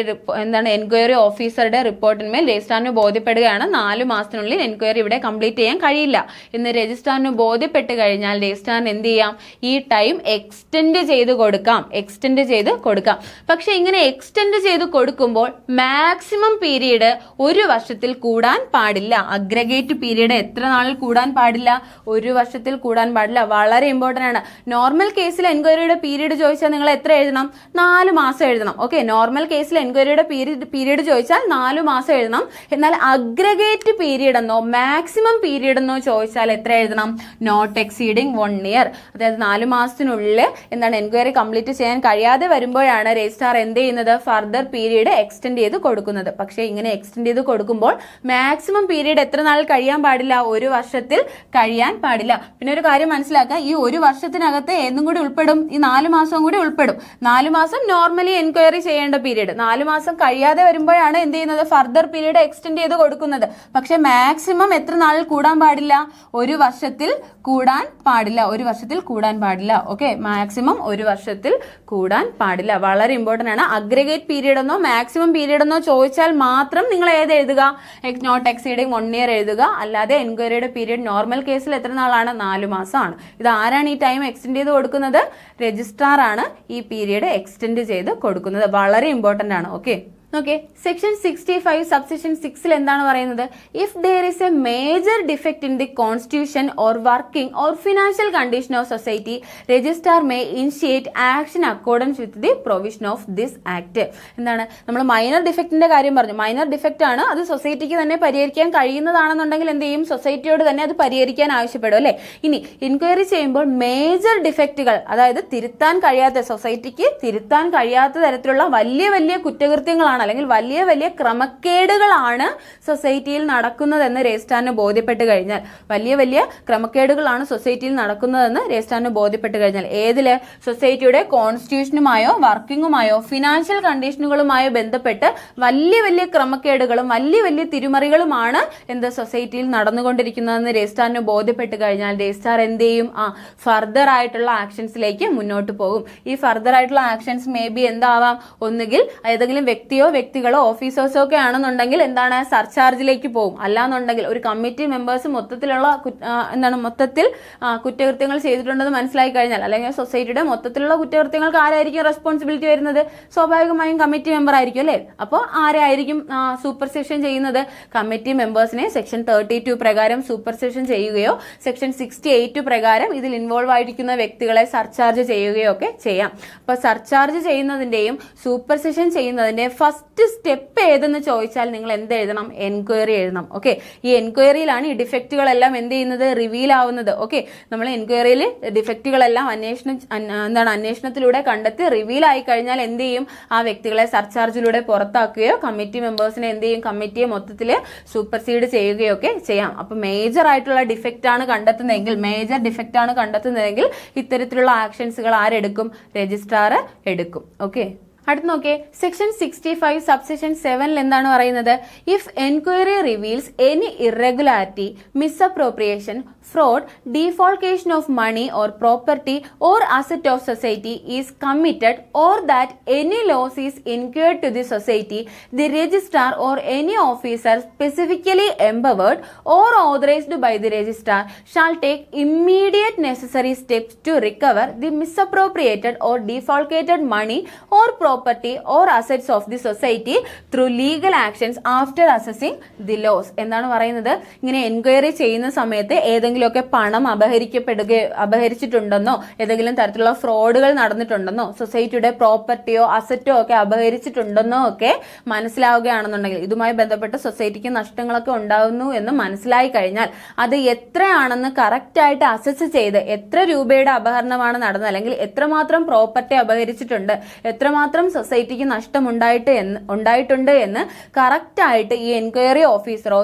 Speaker 1: എൻക്വയറി ഓഫീസറുടെ റിപ്പോർട്ടിന്മേൽ രജിസ്ട്രാറിന് ബോധ്യപ്പെടുകയാണ് 4 മാസത്തിനുള്ളിൽ എൻക്വയറി ഇവിടെ കംപ്ലീറ്റ് ചെയ്യാൻ കഴിയില്ല എന്ന് രജിസ്ട്രാറിന് ബോധ്യപ്പെട്ട് കഴിഞ്ഞാൽ രജിസ്ട്രാറിന് എന്ത് ചെയ്യാം? ഈ ടൈം എക്സ്റ്റെൻഡ് ചെയ്ത് കൊടുക്കാം. പക്ഷെ ഇങ്ങനെ എക്സ്റ്റെൻഡ് ചെയ്ത് കൊടുക്കുമ്പോൾ മാക്സിമം പീരീഡ് 1 വർഷത്തിൽ കൂടാൻ പാടില്ല. അഗ്രഗേറ്റ് പീരീഡ് എത്ര നാളിൽ കൂടാൻ പാടില്ല? 1 വർഷത്തിൽ കൂടാൻ പാടില്ല. വളരെ ഇമ്പോർട്ടന്റ് ആണ്. നോർമൽ കേസിൽ എൻക്വയറിയുടെ പീരീഡ് ചോദിച്ചാൽ നിങ്ങൾ എത്ര എഴുതണം? 4 മാസം എഴുതണം. ഓക്കെ, നോർമൽ കേസിൽ എൻക്വയറിയുടെ പീരീഡ് ചോദിച്ചാൽ 4 മാസം എഴുതണം. എന്നാൽ അഗ്രഗേറ്റ് പീരീഡ് എന്നോ മാക്സിമം പീരീഡ് എന്നോ ചോദിച്ചാൽ എത്ര എഴുതണം? Not exceeding 1 year. അതായത് 4 മാസത്തിനുള്ളിൽ എൻക്വയറി കംപ്ലീറ്റ് ചെയ്യാൻ കഴിയാതെ വരുമ്പോഴാണ് രജിസ്ട്രാർ എന്ത് ചെയ്യുന്നത്? ഫർദർ പീരീഡ് എക്സ്റ്റെൻഡ് ചെയ്ത് കൊടുക്കുന്നത്. പക്ഷെ ഇങ്ങനെ എക്സ്റ്റെൻഡ് ചെയ്ത് കൊടുക്കുമ്പോൾ മാക്സിമം പീരീഡ് എത്ര നാളിൽ കഴിയാൻ പാടില്ല? 1 വർഷത്തിൽ കഴിയാൻ പാടില്ല. പിന്നെ ഒരു കാര്യം മനസ്സിലാക്കുക, ഈ 1 വർഷത്തിനകത്ത് ഏതും കൂടി ഉൾപ്പെടും? ഈ 4 മാസവും കൂടി ഉൾപ്പെടും. 4 മാസം നോർമലി എൻക്വയറി ചെയ്യേണ്ട പീരീഡ്. 4 മാസം കഴിയാതെ വരുമ്പോഴാണ് എന്ത് ചെയ്യുന്നത്, ഫർദർ പീരീഡ് എക്സ്റ്റെൻഡ് ചെയ്ത് കൊടുക്കുന്നത്. പക്ഷെ മാക്സിമം എത്ര നാളിൽ കൂടാൻ പാടില്ല, 1 വർഷത്തിൽ കൂടാൻ പാടില്ല. 1 വർഷത്തിൽ കൂടാൻ പാടില്ല. ഓക്കെ, മാക്സിമം 1 വർഷത്തിൽ കൂടാൻ പാടില്ല. വളരെ ഇമ്പോർട്ടന്റ് ആണ്. അഗ്രഗേറ്റ് പീരീഡ് എന്നോ മാക്സിമം പീരീഡ് എന്നോ ചോദിച്ചാൽ മാത്രം നിങ്ങൾ ഏത് എഴുതുക, നോട്ട് എക്സീഡിങ് 1 ഇയർ എഴുതുക. അല്ലാതെ എൻക്വയറിയുടെ പീരീഡ് നോർമൽ കേസിൽ എത്ര നാളാണ്, 4 മാസമാണ്. ഇത് ആരാണ് ഈ ടൈം എക്സ്റ്റെൻഡ് ചെയ്ത് കൊടുക്കുന്നത്, രജിസ്ട്രാർ ആണ് ഈ പീരീഡ് എക്സ്റ്റെൻഡ് ചെയ്ത് കൊടുക്കുന്നത്. വളരെ ഇമ്പോർട്ടന്റ് ആണ്. ഓക്കെ, സെക്ഷൻ 65 സബ്സെക്ഷൻ 6 എന്താണ് പറയുന്നത്, if there is A major defect in the constitution or working or financial condition of society, registrar may initiate action accordance with the provision of this act. എന്താണ്, നമ്മൾ minor ഡിഫക്റ്റിന്റെ കാര്യം പറഞ്ഞു. Minor defect ആണ്, അത് സൊസൈറ്റിക്ക് തന്നെ പരിഹരിക്കാൻ കഴിയുന്നതാണെന്നുണ്ടെങ്കിൽ എന്ത് ചെയ്യും, സൊസൈറ്റിയോട് തന്നെ അത് പരിഹരിക്കാൻ ആവശ്യപ്പെടും അല്ലെ. ഇനി ഇൻക്വയറി ചെയ്യുമ്പോൾ മേജർ ഡിഫക്റ്റുകൾ, അതായത് തിരുത്താൻ കഴിയാത്ത, സൊസൈറ്റിക്ക് തിരുത്താൻ കഴിയാത്ത തരത്തിലുള്ള വലിയ വലിയ കുറ്റകൃത്യങ്ങളാണ് അല്ലെങ്കിൽ വലിയ വലിയ ക്രമക്കേടുകളാണ് സൊസൈറ്റിയിൽ നടക്കുന്നതെന്ന് രജിസ്ട്രാറിന് ബോധ്യപ്പെട്ട് കഴിഞ്ഞാൽ, വലിയ വലിയ ക്രമക്കേടുകളാണ് സൊസൈറ്റിയിൽ നടക്കുന്നതെന്ന് രജിസ്ട്രാറിന് ബോധ്യപ്പെട്ട് കഴിഞ്ഞാൽ, ഏതില്, സൊസൈറ്റിയുടെ കോൺസ്റ്റിറ്റ്യൂഷനുമായോ വർക്കിങ്ങുമായോ ഫിനാൻഷ്യൽ കണ്ടീഷനുകളുമായോ ബന്ധപ്പെട്ട് വലിയ വലിയ ക്രമക്കേടുകളും വലിയ വലിയ തിരിമറികളുമാണ് എന്ത് സൊസൈറ്റിയിൽ നടന്നുകൊണ്ടിരിക്കുന്നതെന്ന് രജിസ്ട്രാറിന് ബോധ്യപ്പെട്ട് കഴിഞ്ഞാൽ രജിസ്ട്രാർ എന്ത് ചെയ്യും, ഫർദർ ആയിട്ടുള്ള ആക്ഷൻസിലേക്ക് മുന്നോട്ട് പോകും. ഈ ഫർദർ ആയിട്ടുള്ള ആക്ഷൻസ് മേ ബി എന്താവാം, ഒന്നുകിൽ ഏതെങ്കിലും വ്യക്തികളോ ഓഫീസേഴ്സോ ഒക്കെ ആണെന്നുണ്ടെങ്കിൽ എന്താണ്, സർചാർജിലേക്ക് പോകും. അല്ലാന്നുണ്ടെങ്കിൽ ഒരു കമ്മിറ്റി മെമ്പേഴ്സ് മൊത്തത്തിലുള്ള മൊത്തത്തിൽ കുറ്റകൃത്യങ്ങൾ ചെയ്തിട്ടുണ്ടെന്ന് മനസ്സിലായി കഴിഞ്ഞാൽ, അല്ലെങ്കിൽ സൊസൈറ്റിയുടെ മൊത്തത്തിലുള്ള കുറ്റകൃത്യങ്ങൾക്ക് ആരായിരിക്കും റെസ്പോൺസിബിലിറ്റി വരുന്നത്, സ്വാഭാവികമായും കമ്മിറ്റി മെമ്പർ ആയിരിക്കും അല്ലെ. അപ്പോൾ ആരായിരിക്കും സൂപ്പർസെഷൻ ചെയ്യുന്നത്, കമ്മിറ്റി മെമ്പേഴ്സിനെ സെക്ഷൻ 32 പ്രകാരം സൂപ്പർസെഷൻ ചെയ്യുകയോ സെക്ഷൻ 68 പ്രകാരം ഇതിൽ ഇൻവോൾവ് ആയിരിക്കുന്ന വ്യക്തികളെ സർചാർജ് ചെയ്യുകയോ ഒക്കെ ചെയ്യാം. അപ്പൊ സർചാർജ് ചെയ്യുന്നതിന്റെയും സൂപ്പർസെഷൻ ചെയ്യുന്നതിന്റെ ഫസ്റ്റ് സ്റ്റെപ്പ് ഏതെന്ന് ചോദിച്ചാൽ നിങ്ങൾ എന്ത് എഴുതണം, എൻക്വയറി എഴുതണം. ഓക്കെ, ഈ എൻക്വയറിയിലാണ് ഈ ഡിഫക്റ്റുകളെല്ലാം എന്ത് ചെയ്യുന്നത്, റിവീൽ ആവുന്നത്. ഓക്കെ, നമ്മൾ എൻക്വയറിയിൽ ഡിഫക്റ്റുകളെല്ലാം അന്വേഷണത്തിലൂടെ കണ്ടെത്തി റിവീൽ ആയി കഴിഞ്ഞാൽ എന്ത് ചെയ്യും, ആ വ്യക്തികളെ സർചാർജിലൂടെ പുറത്താക്കുകയോ കമ്മിറ്റി മെമ്പേഴ്സിനെ എന്ത് ചെയ്യും, കമ്മിറ്റിയെ മൊത്തത്തിൽ സൂപ്പർസീഡ് ചെയ്യുകയോ ഒക്കെ ചെയ്യാം. അപ്പൊ മേജർ ആയിട്ടുള്ള ഡിഫക്റ്റ് ആണ് കണ്ടെത്തുന്നതെങ്കിൽ ഇത്തരത്തിലുള്ള ആക്ഷൻസുകൾ ആരെടുക്കും, രജിസ്ട്രാർ എടുക്കും. ഓക്കെ, അടുത്ത് നോക്കിയേ, സെക്ഷൻ 65 സബ്സെക്ഷൻ 7 എന്താണ് പറയുന്നത്, if enquiry reveals any irregularity, misappropriation, fraud, defalcation of money or property or asset of society is committed or that any loss is incurred to the society, the registrar or any officer specifically empowered or authorized by the registrar shall take immediate necessary steps to recover the misappropriated or defalcated money or property or assets of the society through legal actions after assessing the loss. എന്താണ് പറയുന്നത്, ഇങ്ങനെ enquiry ചെയ്യുന്ന സമയത്ത് ഏതെങ്കിലുമൊക്കെ പണം അപഹരിച്ചിട്ടുണ്ടെന്നോ ഏതെങ്കിലും തരത്തിലുള്ള ഫ്രോഡുകൾ നടന്നിട്ടുണ്ടെന്നോ സൊസൈറ്റിയുടെ പ്രോപ്പർട്ടിയോ അസറ്റോ ഒക്കെ അപഹരിച്ചിട്ടുണ്ടെന്നോ ഒക്കെ മനസ്സിലാവുകയാണെന്നുണ്ടെങ്കിൽ, ഇതുമായി ബന്ധപ്പെട്ട് സൊസൈറ്റിക്ക് നഷ്ടങ്ങളൊക്കെ ഉണ്ടാകുന്നു എന്ന് മനസ്സിലായി കഴിഞ്ഞാൽ അത് എത്രയാണെന്ന് കറക്റ്റ് ആയിട്ട് അസസ് ചെയ്ത്, എത്ര രൂപയുടെ അപഹരണമാണ് നടന്നത് അല്ലെങ്കിൽ എത്രമാത്രം പ്രോപ്പർട്ടി അപഹരിച്ചിട്ടുണ്ട്, എത്രമാത്രം സൊസൈറ്റിക്ക് ഉണ്ടായിട്ടുണ്ട് എന്ന് കറക്റ്റ് ആയിട്ട് ഈ എൻക്വയറി ഓഫീസറോ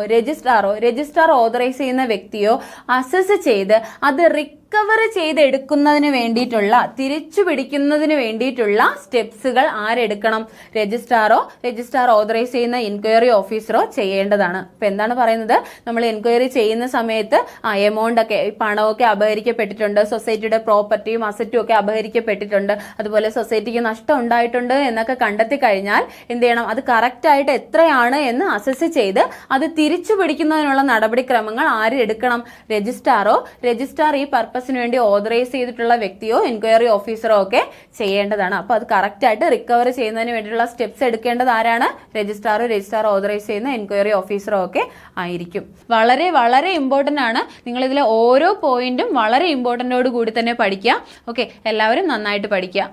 Speaker 1: രജിസ്ട്രാർ ഓതറൈസ് ചെയ്യുന്ന വ്യക്തിയോ അസസ് ചെയ്ത് അത് റിക്കവർ ചെയ്തെടുക്കുന്നതിന് വേണ്ടിയിട്ടുള്ള, തിരിച്ചു പിടിക്കുന്നതിന് വേണ്ടിയിട്ടുള്ള സ്റ്റെപ്സുകൾ ആരെടുക്കണം, രജിസ്ട്രാർ ഓതറൈസ് ചെയ്യുന്ന എൻക്വയറി ഓഫീസറോ ചെയ്യേണ്ടതാണ്. അപ്പൊ എന്താണ് പറയുന്നത്, നമ്മൾ എൻക്വയറി ചെയ്യുന്ന സമയത്ത് എമൗണ്ട് ഒക്കെ, പണമൊക്കെ അപഹരിക്കപ്പെട്ടിട്ടുണ്ട്, സൊസൈറ്റിയുടെ പ്രോപ്പർട്ടിയും അസറ്റും ഒക്കെ അപഹരിക്കപ്പെട്ടിട്ടുണ്ട്, അതുപോലെ സൊസൈറ്റിക്ക് നഷ്ടം ഉണ്ടായിട്ടുണ്ട് എന്നൊക്കെ കണ്ടെത്തി കഴിഞ്ഞാൽ എന്ത് ചെയ്യണം, അത് കറക്റ്റ് ആയിട്ട് എത്രയാണ് എന്ന് അസസ് ചെയ്ത് അത് തിരിച്ചു പിടിക്കുന്നതിനുള്ള നടപടിക്രമങ്ങൾ ആര് എടുക്കണം, രജിസ്ട്രാർ ഈ പർപ്പസിന് വേണ്ടി ഓതറൈസ് ചെയ്തിട്ടുള്ള വ്യക്തിയോ എൻക്വയറി ഓഫീസറോ ഒക്കെ ചെയ്യേണ്ടതാണ്. അപ്പൊ അത് കറക്റ്റ് ആയിട്ട് റിക്കവർ ചെയ്യുന്നതിന് വേണ്ടിയിട്ടുള്ള സ്റ്റെപ്സ് എടുക്കേണ്ടത് ആരാണ്, രജിസ്ട്രാർ ഓതറൈസ് ചെയ്യുന്ന എൻക്വയറി ഓഫീസറോ ഒക്കെ ആയിരിക്കും. വളരെ വളരെ ഇമ്പോർട്ടന്റ് ആണ്. നിങ്ങൾ ഇതിലെ ഓരോ പോയിന്റും വളരെ ഇമ്പോർട്ടന്റോട് കൂടി തന്നെ പഠിക്കുക. ഓക്കെ, എല്ലാവരും നന്നായിട്ട് പഠിക്കുക.